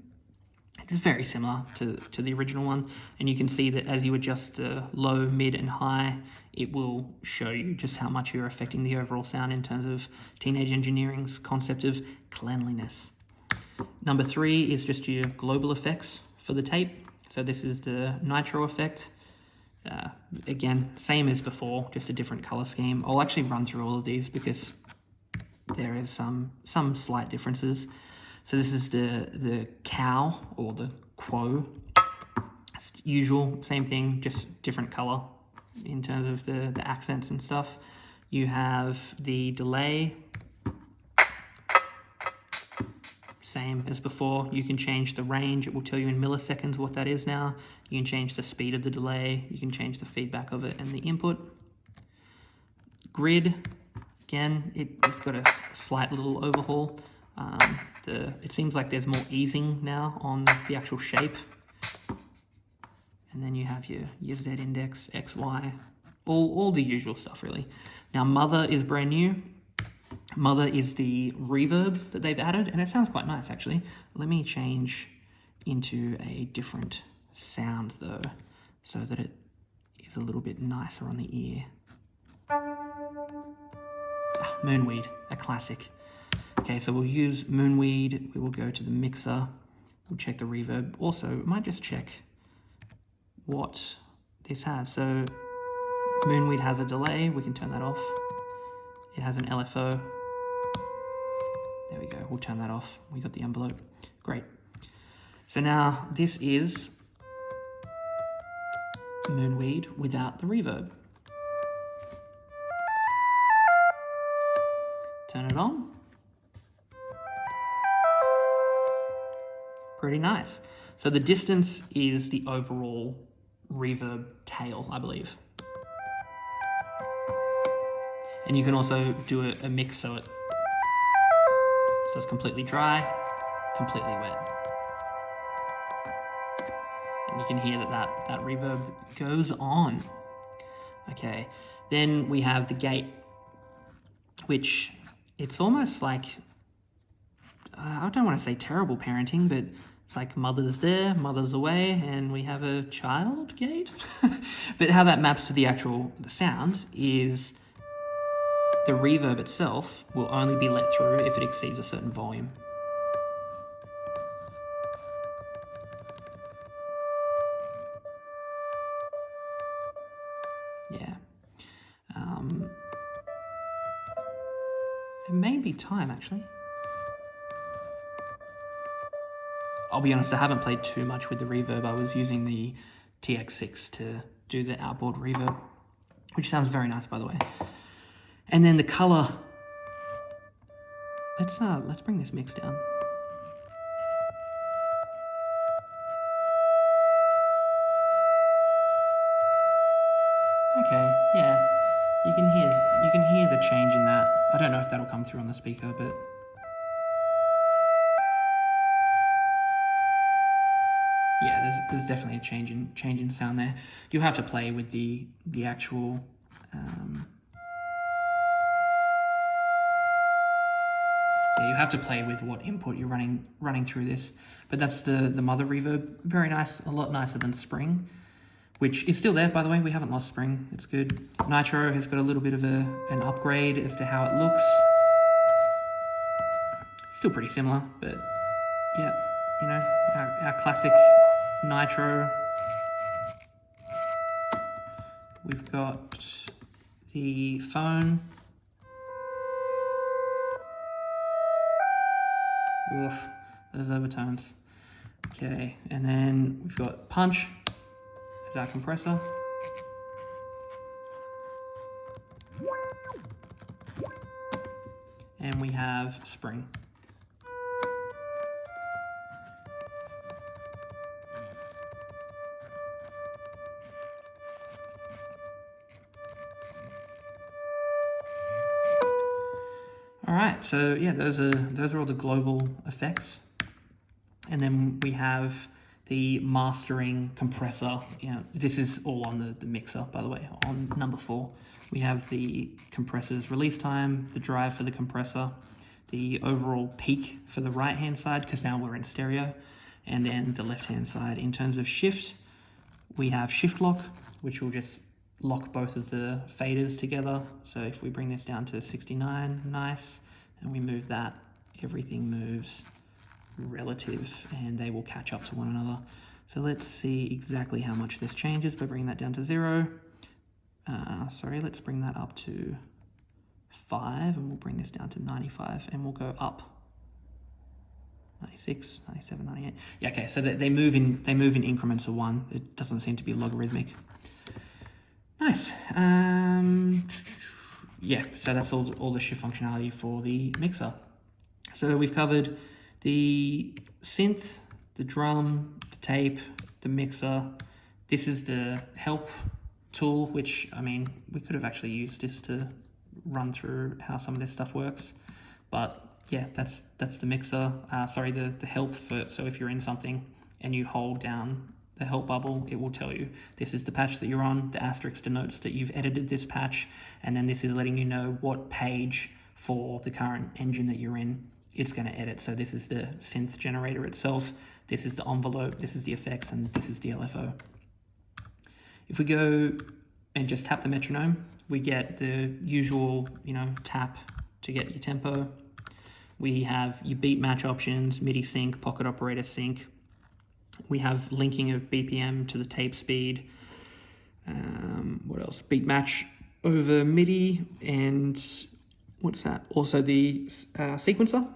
It's very similar to the original one, and you can see that as you adjust the low, mid, and high, it will show you just how much you're affecting the overall sound in terms of Teenage Engineering's concept of cleanliness. Number 3 is just your global effects for the tape. So this is the nitro effect. Again, same as before, just a different color scheme. I'll actually run through all of these because there is some slight differences. So this is the cow, or the quo. It's usual, same thing, just different color in terms of the accents and stuff. You have the delay, same as before. You can change the range. It will tell you in milliseconds what that is now. You can change the speed of the delay. You can change the feedback of it and the input. Grid, Again, it's got a slight little overhaul. It seems like there's more easing now on the actual shape. And then you have your Z index, X, Y, all the usual stuff really. Now Mother is brand new. Mother is the reverb that they've added, and it sounds quite nice actually. Let me change into a different sound though, so that it is a little bit nicer on the ear. Moonweed, a classic. Okay, so we'll use Moonweed. We will go to the mixer. We'll check the reverb. Also, we might just check what this has. So Moonweed has a delay. We can turn that off. It has an LFO. There we go. We'll turn that off. We got the envelope. Great. So now this is Moonweed without the reverb. Turn it on. Pretty nice. So the distance is the overall reverb tail, I believe. And you can also do a mix so it's completely dry, completely wet. And you can hear that reverb goes on. Okay, then we have the gate, which it's almost like, I don't want to say terrible parenting, but it's like mother's there, mother's away, and we have a child gate. But how that maps to the sound is the reverb itself will only be let through if it exceeds a certain volume. Yeah. It may be time, actually. I'll be honest, I haven't played too much with the reverb. I was using the TX6 to do the outboard reverb, which sounds very nice, by the way. And then the color. Let's bring this mix down. Okay, yeah. You can hear the change in that. I don't know if that'll come through on the speaker, but yeah, there's definitely a change in sound there. You have to play with the actual you have to play with what input you're running through this. But that's the Mother reverb. Very nice, a lot nicer than Spring, which is still there, by the way. We haven't lost Spring. It's good. Nitro has got a little bit of an upgrade as to how it looks. Still pretty similar, but yeah, you know, our classic Nitro. We've got the phone. Oof, those overtones. Okay, and then we've got Punch as our compressor. And we have Spring. All right, so yeah, those are all the global effects. And then we have the mastering compressor. You know, this is all on the mixer, by the way. On number 4, we have the compressor's release time, the drive for the compressor, the overall peak for the right-hand side, because now we're in stereo, and then the left-hand side. In terms of shift, we have shift lock, which will just lock both of the faders together. So if we bring this down to 69, nice, and we move that, everything moves relative and they will catch up to one another. So let's see exactly how much this changes by bringing that down to 0. Sorry, let's bring that up to 5 and we'll bring this down to 95 and we'll go up 96, 97, 98. Yeah, okay, so they move in increments of 1. It doesn't seem to be logarithmic. Nice. Yeah, so that's all the shift functionality for the mixer. So we've covered the synth, the drum, the tape, the mixer. This is the help tool, which, I mean, we could have actually used this to run through how some of this stuff works. But yeah, that's the mixer. The help for, so if you're in something and you hold down the help bubble, it will tell you this is the patch that you're on. The asterisk denotes that you've edited this patch, and then this is letting you know what page for the current engine that you're in it's going to edit. So this is the synth generator itself, this is the envelope, this is the effects, and this is the LFO. If we go and just tap the metronome, we get the usual, tap to get your tempo. We have your beat match options, MIDI sync, pocket operator sync. We have linking of BPM to the tape speed. What else? Beat match over MIDI, and what's that? Also the sequencer.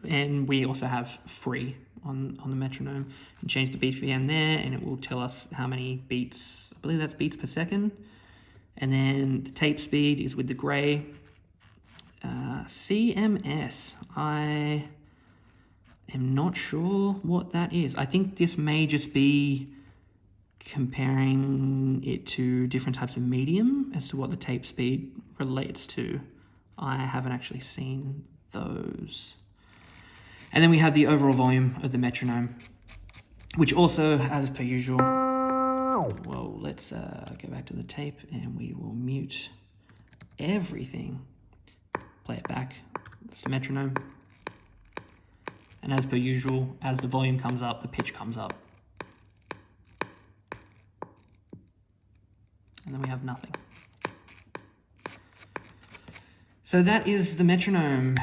And we also have free on the metronome. You can change the BPM there, and it will tell us how many beats. I believe that's beats per second. And then the tape speed is with the gray. CMS. I am not sure what that is. I think this may just be comparing it to different types of medium as to what the tape speed relates to. I haven't actually seen those. And then we have the overall volume of the metronome, which also, as per usual, well, let's go back to the tape and we will mute everything. Play it back. It's the metronome. And as per usual, as the volume comes up, the pitch comes up. And then we have nothing. So that is the metronome.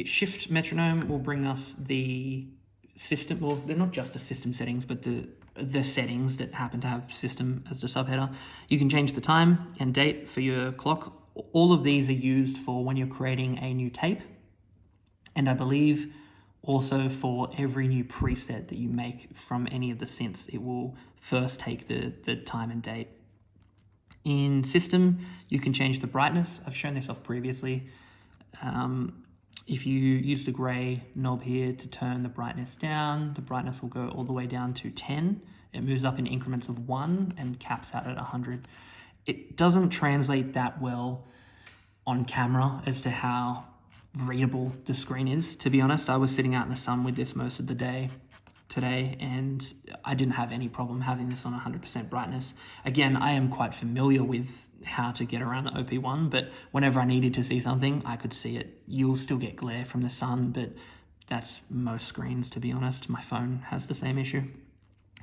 Shift metronome will bring us the system, well, they're not just the system settings, but the settings that happen to have system as the subheader. You can change the time and date for your clock. All of these are used for when you're creating a new tape. And I believe also for every new preset that you make from any of the synths, it will first take the time and date. In system, you can change the brightness. I've shown this off previously. If you use the gray knob here to turn the brightness down, the brightness will go all the way down to 10. It moves up in increments of 1 and caps out at 100. It doesn't translate that well on camera as to how readable the screen is. To be honest, I was sitting out in the sun with this most of the day today, and I didn't have any problem having this on 100% brightness. Again, I am quite familiar with how to get around the OP-1, but whenever I needed to see something, I could see it. You'll still get glare from the sun, but that's most screens, to be honest. My phone has the same issue.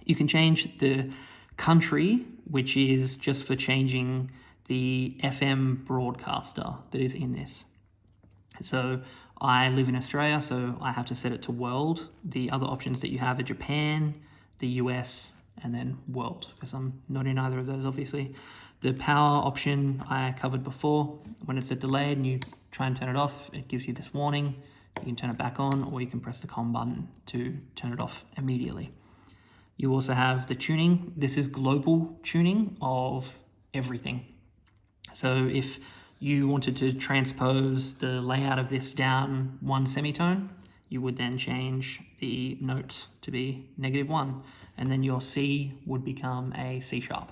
You can change the country, which is just for changing the FM broadcaster that is in this. So I live in Australia, so I have to set it to world. The other options that you have are Japan, the US, and then world, because I'm not in either of those, obviously. The power option I covered before. When it's a delayed and you try and turn it off, it gives you this warning. You can turn it back on, or you can press the COM button to turn it off immediately. You also have the tuning. This is global tuning of everything. So if you wanted to transpose the layout of this down 1 semitone, you would then change the notes to be -1, and then your C would become a C sharp.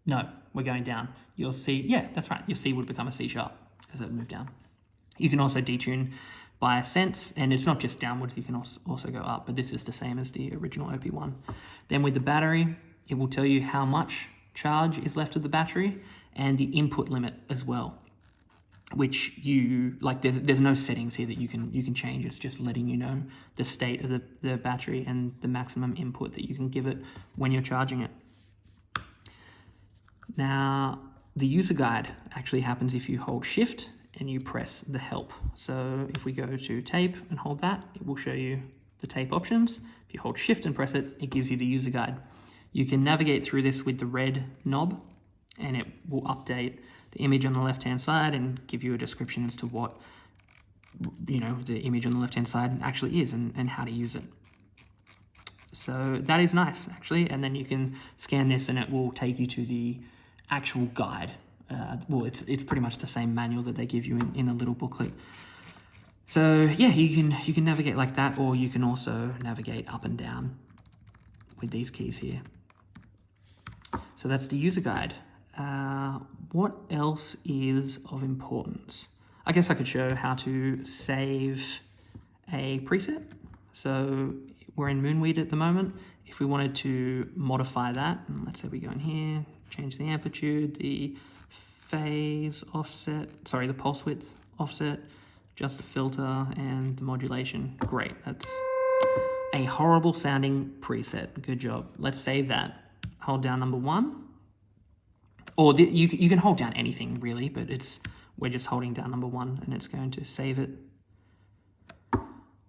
No, we're going down. Your C, yeah, that's right. Your C would become a C sharp as it moved down. You can also detune by sense, and it's not just downwards, you can also go up, but this is the same as the original OP-1. Then with the battery, it will tell you how much charge is left of the battery, and the input limit as well, which you, like, there's no settings here that you can change. It's just letting you know the state of the battery and the maximum input that you can give it when you're charging it. Now, the user guide actually happens if you hold shift and you press the help. So if we go to tape and hold that, it will show you the tape options. If you hold shift and press it, it gives you the user guide. You can navigate through this with the red knob, and it will update the image on the left-hand side and give you a description as to what, the image on the left-hand side actually is and how to use it. So that is nice, actually. And then you can scan this and it will take you to the actual guide. Well, it's pretty much the same manual that they give you in a little booklet. So yeah, you can navigate like that, or you can also navigate up and down with these keys here. So that's the user guide. What else is of importance? I guess I could show how to save a preset. So we're in Moonweed at the moment. If we wanted to modify that, let's say we go in here, change the amplitude, the phase offset, sorry, the pulse width offset, just the filter and the modulation. Great, that's a horrible sounding preset. Good job. Let's save that. Hold down number 1. Or you can hold down anything really, but we're just holding down number 1 and it's going to save it.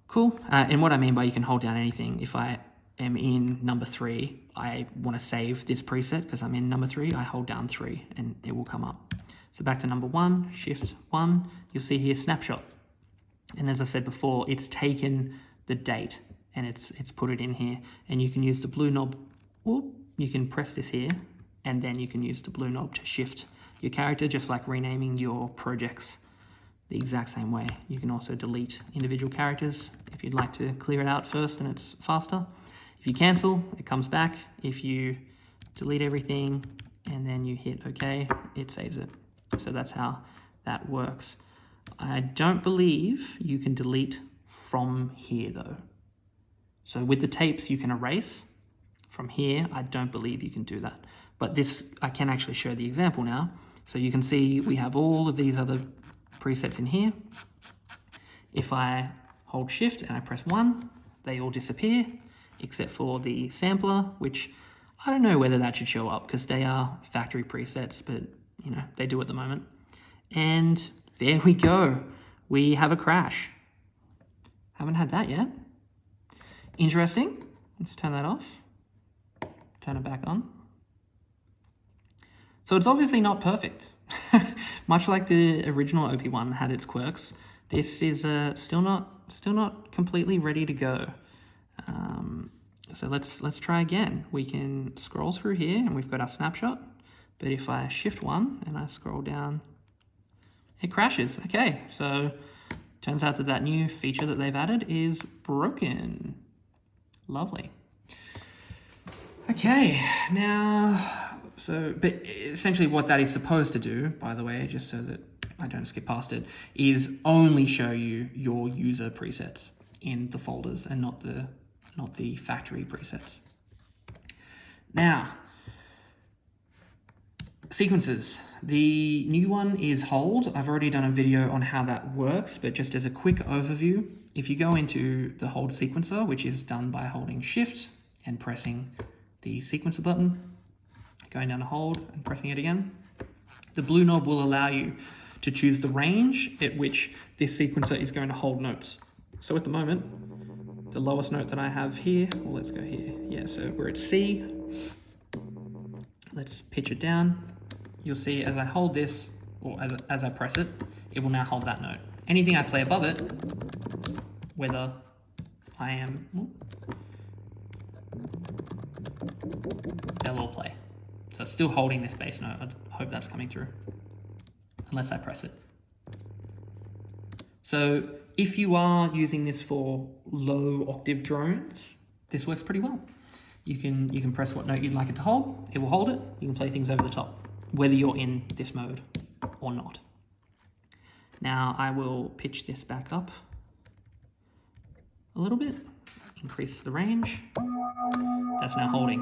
Cool. And what I mean by you can hold down anything, if I am in number 3, I want to save this preset because I'm in number 3, I hold down 3 and it will come up. So back to number 1, shift 1, you'll see here snapshot. And as I said before, it's taken the date and it's put it in here, and you can use the blue knob. You can press this here and then you can use the blue knob to shift your character, just like renaming your projects the exact same way. You can also delete individual characters if you'd like to clear it out first and it's faster. If you cancel, it comes back. If you delete everything and then you hit OK, it saves it. So that's how that works. I don't believe you can delete from here though. So with the tapes you can erase. From here, I don't believe you can do that. But this, I can actually show the example now. So you can see we have all of these other presets in here. If I hold shift and I press 1, they all disappear, except for the sampler, which I don't know whether that should show up because they are factory presets, but you know, they do at the moment. And there we go. We have a crash. Haven't had that yet. Interesting. Let's turn that off. Turn it back on. So it's obviously not perfect. Much like the original OP-1 had its quirks, this is still not completely ready to go. So let's try again. We can scroll through here and we've got our snapshot, but if I shift 1 and I scroll down, it crashes. Okay, so turns out that new feature that they've added is broken. Lovely. Okay, now, but essentially what that is supposed to do, by the way, just so that I don't skip past it, is only show you your user presets in the folders and not the factory presets. Now, sequences. The new one is hold. I've already done a video on how that works, but just as a quick overview, if you go into the hold sequencer, which is done by holding shift and pressing the sequencer button, going down to hold and pressing it again, the blue knob will allow you to choose the range at which this sequencer is going to hold notes. So at the moment, the lowest note that I have here, well, let's go here. Yeah, so we're at C. Let's pitch it down. You'll see as I hold this, or as I press it, it will now hold that note. Anything I play above it, whether I am, they'll all play. So it's still holding this bass note. I hope that's coming through, unless I press it. So if you are using this for low octave drones, this works pretty well. You can press what note you'd like it to hold. It will hold it. You can play things over the top, whether you're in this mode or not. Now I will pitch this back up a little bit, increase the range. That's now holding.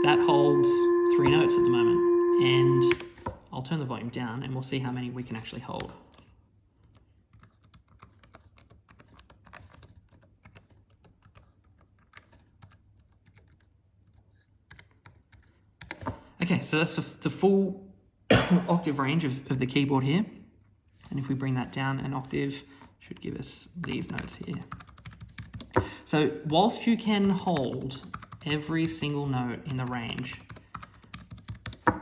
That holds 3 notes at the moment, and I'll turn the volume down and we'll see how many we can actually hold. Okay, so that's the full octave range of the keyboard here. And if we bring that down an octave, should give us these notes here. So whilst you can hold every single note in the range,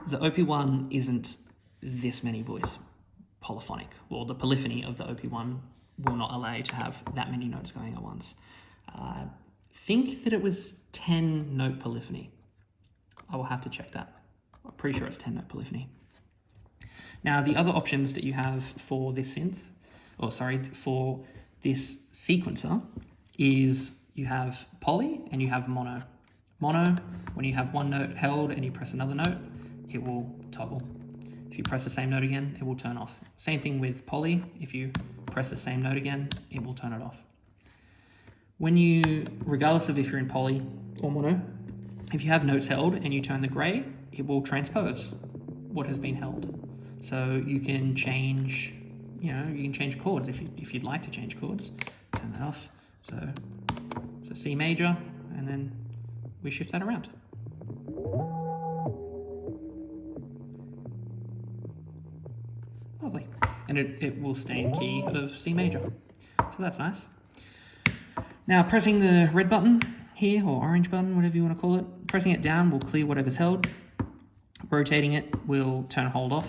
the OP-1 isn't this many voice polyphonic. Well, the polyphony of the OP-1 will not allow you to have that many notes going at once. I think that it was 10 note polyphony. I will have to check that. I'm pretty sure it's 10 note polyphony. Now, the other options that you have for this for this sequencer is you have poly and you have mono. Mono, when you have one note held and you press another note, it will toggle. If you press the same note again, it will turn off. Same thing with poly. If you press the same note again, it will turn it off. When you, regardless of if you're in poly or mono, if you have notes held and you turn the gray, it will transpose what has been held. So you can change, you can change chords if you'd like to change chords. Turn that off. So C major, and then we shift that around. Lovely. And it will stay in key of C major. So that's nice. Now pressing the red button here, or orange button, whatever you want to call it, pressing it down will clear whatever's held. Rotating it will turn hold off.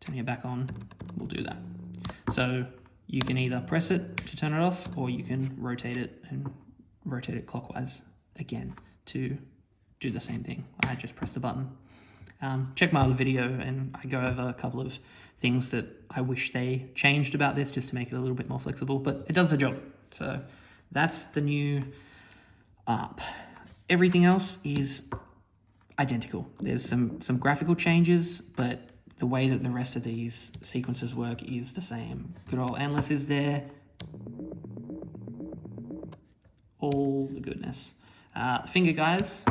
Turning it back on will do that. So you can either press it to turn it off, or you can rotate it and rotate it clockwise again to do the same thing. I just press the button. Check my other video and I go over a couple of things that I wish they changed about this just to make it a little bit more flexible, but it does the job. So that's the new ARP. Everything else is identical. There's some graphical changes, but the way that the rest of these sequences work is the same. Good old endless is there. All the goodness. Finger guys,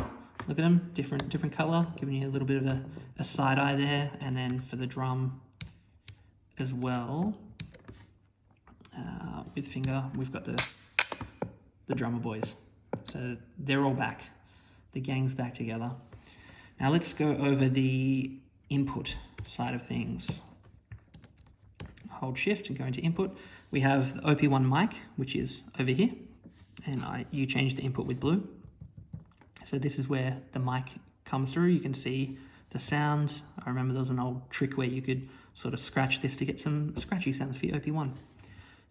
look at them, different color, giving you a little bit of a side eye there. And then for the drum as well, with finger, we've got the drummer boys. So they're all back. The gang's back together. Now let's go over the input side of things. Hold shift and go into input. We have the OP-1 mic, which is over here, and you change the input with blue. So this is where the mic comes through. You can see the sounds. I remember there was an old trick where you could sort of scratch this to get some scratchy sounds for your OP-1.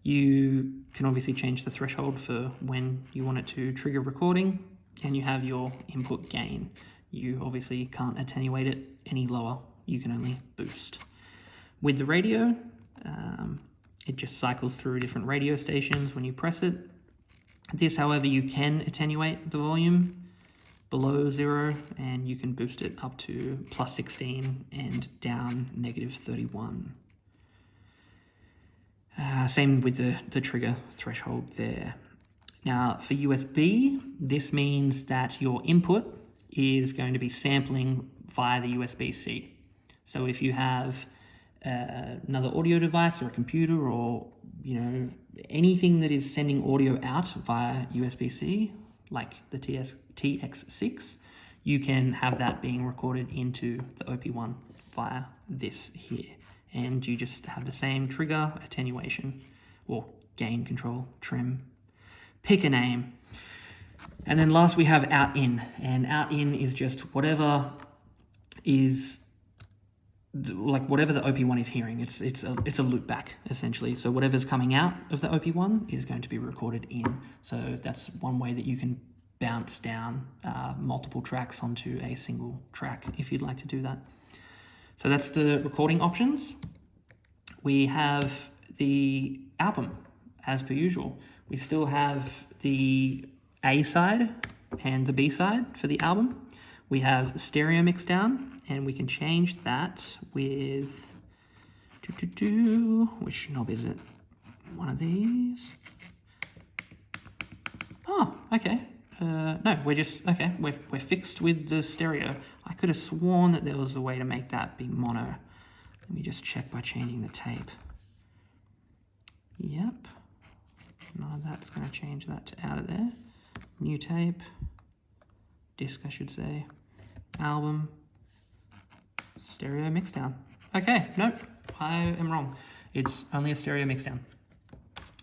You can obviously change the threshold for when you want it to trigger recording, and you have your input gain. You obviously can't attenuate it any lower. You can only boost. With the radio, it just cycles through different radio stations when you press it. This, however, you can attenuate the volume below 0, and you can boost it up to +16 and down -31. Same with the trigger threshold there. Now for USB, this means that your input is going to be sampling via the USB-C. So if you have another audio device or a computer, or anything that is sending audio out via USB-C, like the TX6, you can have that being recorded into the OP-1 via this here. And you just have the same trigger, attenuation, or gain control, trim, pick a name. And then last we have out-in, and out-in is just whatever is, like whatever the OP-1 is hearing. It's a loop back essentially. So whatever's coming out of the OP-1 is going to be recorded in. So that's one way that you can bounce down multiple tracks onto a single track if you'd like to do that. So that's the recording options. We have the album as per usual. We still have the A side and the B side for the album. We have stereo mix down, and we can change that with which knob is it? One of these. Oh, okay. No, we're fixed with the stereo. I could have sworn that there was a way to make that be mono. Let me just check by changing the tape. Yep. No, that's going to change that to out of there. New tape. Disc, I should say. Album. Stereo mixdown. Okay, nope, I am wrong. It's only a stereo mixdown,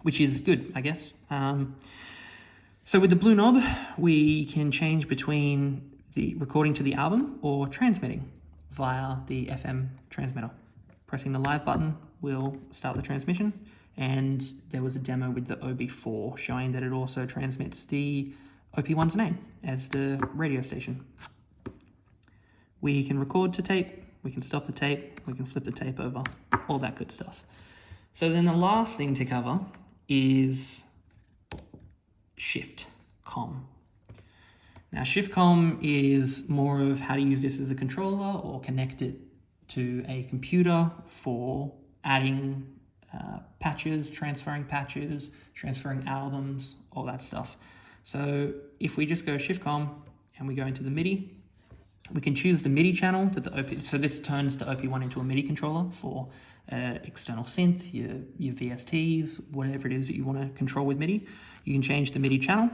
which is good, I guess. So with the blue knob, we can change between the recording to the album or transmitting via the FM transmitter. Pressing the live button will start the transmission, and there was a demo with the OB4 showing that it also transmits the OP-1's name as the radio station. We can record to tape, we can stop the tape, we can flip the tape over, all that good stuff. So then the last thing to cover is shift com. Now, Shiftcom is more of how to use this as a controller or connect it to a computer for adding patches, transferring albums, all that stuff. So if we just go Shiftcom and we go into the MIDI, we can choose the MIDI channel that the OP, so this turns the OP-1 into a MIDI controller for external synth, your VSTs, whatever it is that you want to control with MIDI. You can change the MIDI channel.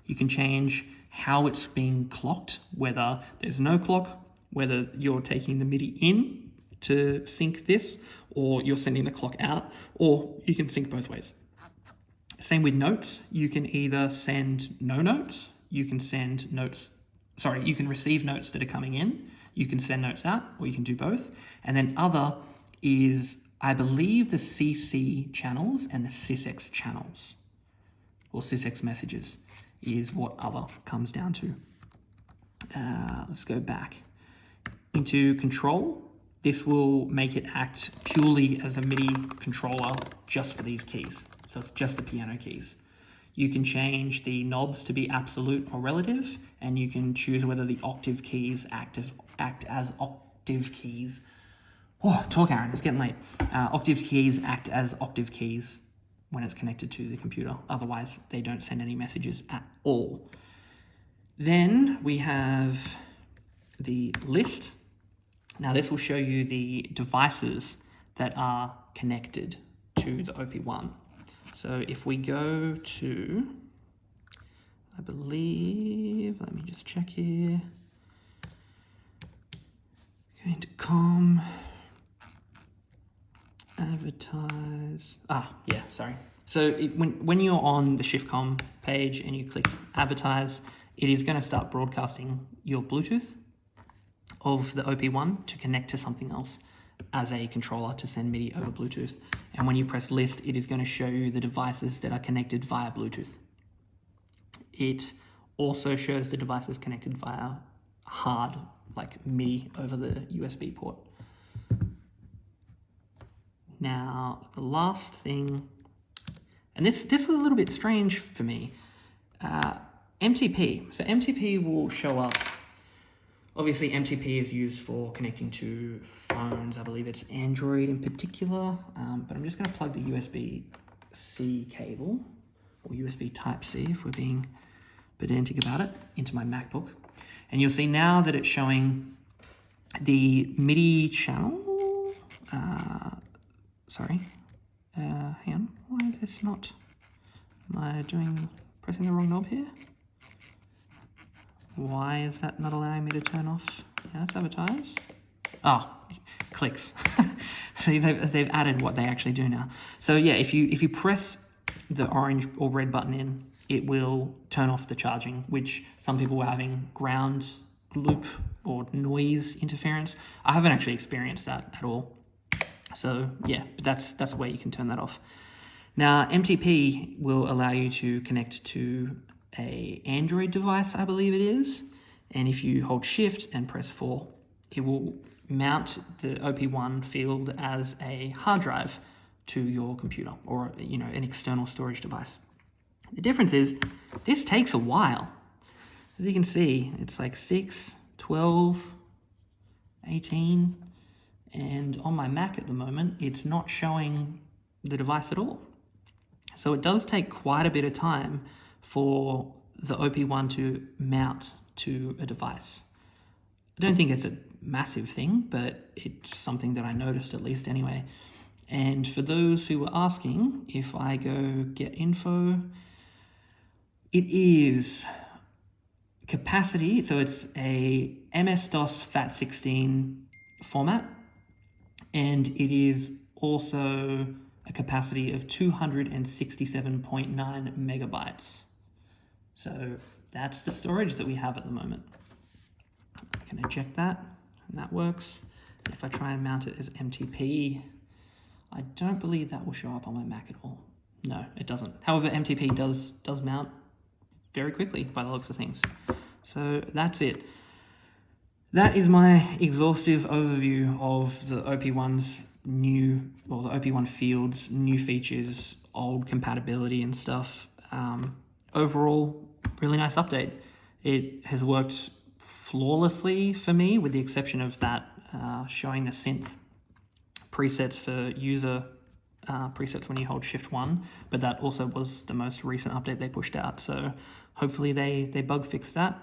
You can change how it's being clocked, whether there's no clock, whether you're taking the MIDI in to sync this, or you're sending the clock out, or you can sync both ways. Same with notes. You can either send no notes, you can send notes, you can receive notes that are coming in, you can send notes out, or you can do both. And then other is, I believe, the CC channels and the SysX channels, or SysX messages is what other comes down to. Let's go back into control. This will make it act purely as a MIDI controller just for these keys. So it's just the piano keys. You can change the knobs to be absolute or relative, and you can choose whether the octave keys act as octave keys. Oh, talk, Aaron, it's getting late. Octave keys act as octave keys when it's connected to the computer. Otherwise, they don't send any messages at all. Then we have the list. Now this will show you the devices that are connected to the OP-1. So if we go to, I believe, let me just check here. Going to com, advertise. So when you're on the Shiftcom page and you click advertise, it is going to start broadcasting your Bluetooth of the OP-1 to connect to something else as a controller to send MIDI over Bluetooth. And when you press list, it is going to show you the devices that are connected via Bluetooth. It also shows the devices connected via hard, like MIDI over the USB port. Now, the last thing, and this was a little bit strange for me, MTP. So MTP will show up. Obviously, MTP is used for connecting to phones. I believe it's Android in particular, but I'm just going to plug the USB-C cable, or USB Type-C if we're being pedantic about it, into my MacBook. And you'll see now that it's showing the MIDI channel. Hang on, why is this not? Am I pressing the wrong knob here? Why is that not allowing me to turn off? Yeah, let's advertise. Oh, clicks. See, they've added what they actually do now. So yeah, if you press the orange or red button in, it will turn off the charging, which some people were having ground loop or noise interference. I haven't actually experienced that at all. So yeah, but that's where you can turn that off. Now, MTP will allow you to connect to a Android device, I believe it is. And if you hold Shift and press 4, it will mount the OP-1 field as a hard drive to your computer or, an external storage device. The difference is this takes a while. As you can see, it's like 6, 12, 18, and on my Mac at the moment, it's not showing the device at all. So it does take quite a bit of time for the OP-1 to mount to a device. I don't think it's a massive thing, but it's something that I noticed at least anyway. And for those who were asking, if I go get info, it is capacity. So it's a MS-DOS FAT16 format, and it is also a capacity of 267.9 megabytes. So that's the storage that we have at the moment. I can eject that, and that works. If I try and mount it as MTP, I don't believe that will show up on my Mac at all. No, it doesn't. However, MTP does mount very quickly by the looks of things. So that's it. That is my exhaustive overview of the OP-1's the OP-1 field's new features, old compatibility and stuff. Overall, really nice update. It has worked flawlessly for me, with the exception of that showing the synth presets for user presets when you hold Shift 1, but that also was the most recent update they pushed out, so hopefully they bug fixed that.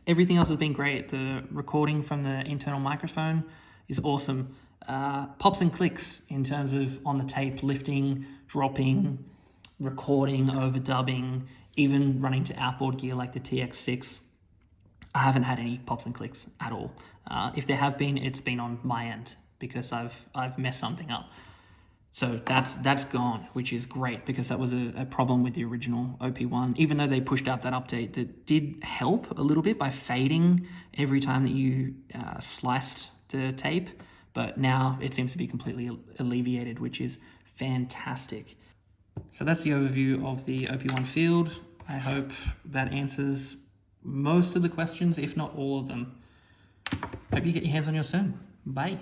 Everything else has been great. The recording from the internal microphone is awesome. Pops and clicks in terms of on the tape, lifting, dropping, recording, overdubbing, even running to outboard gear like the TX6. I haven't had any pops and clicks at all. If there have been, it's been on my end because I've messed something up. So that's gone, which is great, because that was a problem with the original OP-1. Even though they pushed out that update that did help a little bit by fading every time that you sliced the tape, but now it seems to be completely alleviated, which is fantastic. So that's the overview of the OP-1 field. I hope that answers most of the questions, if not all of them. Hope you get your hands on yours soon. Bye.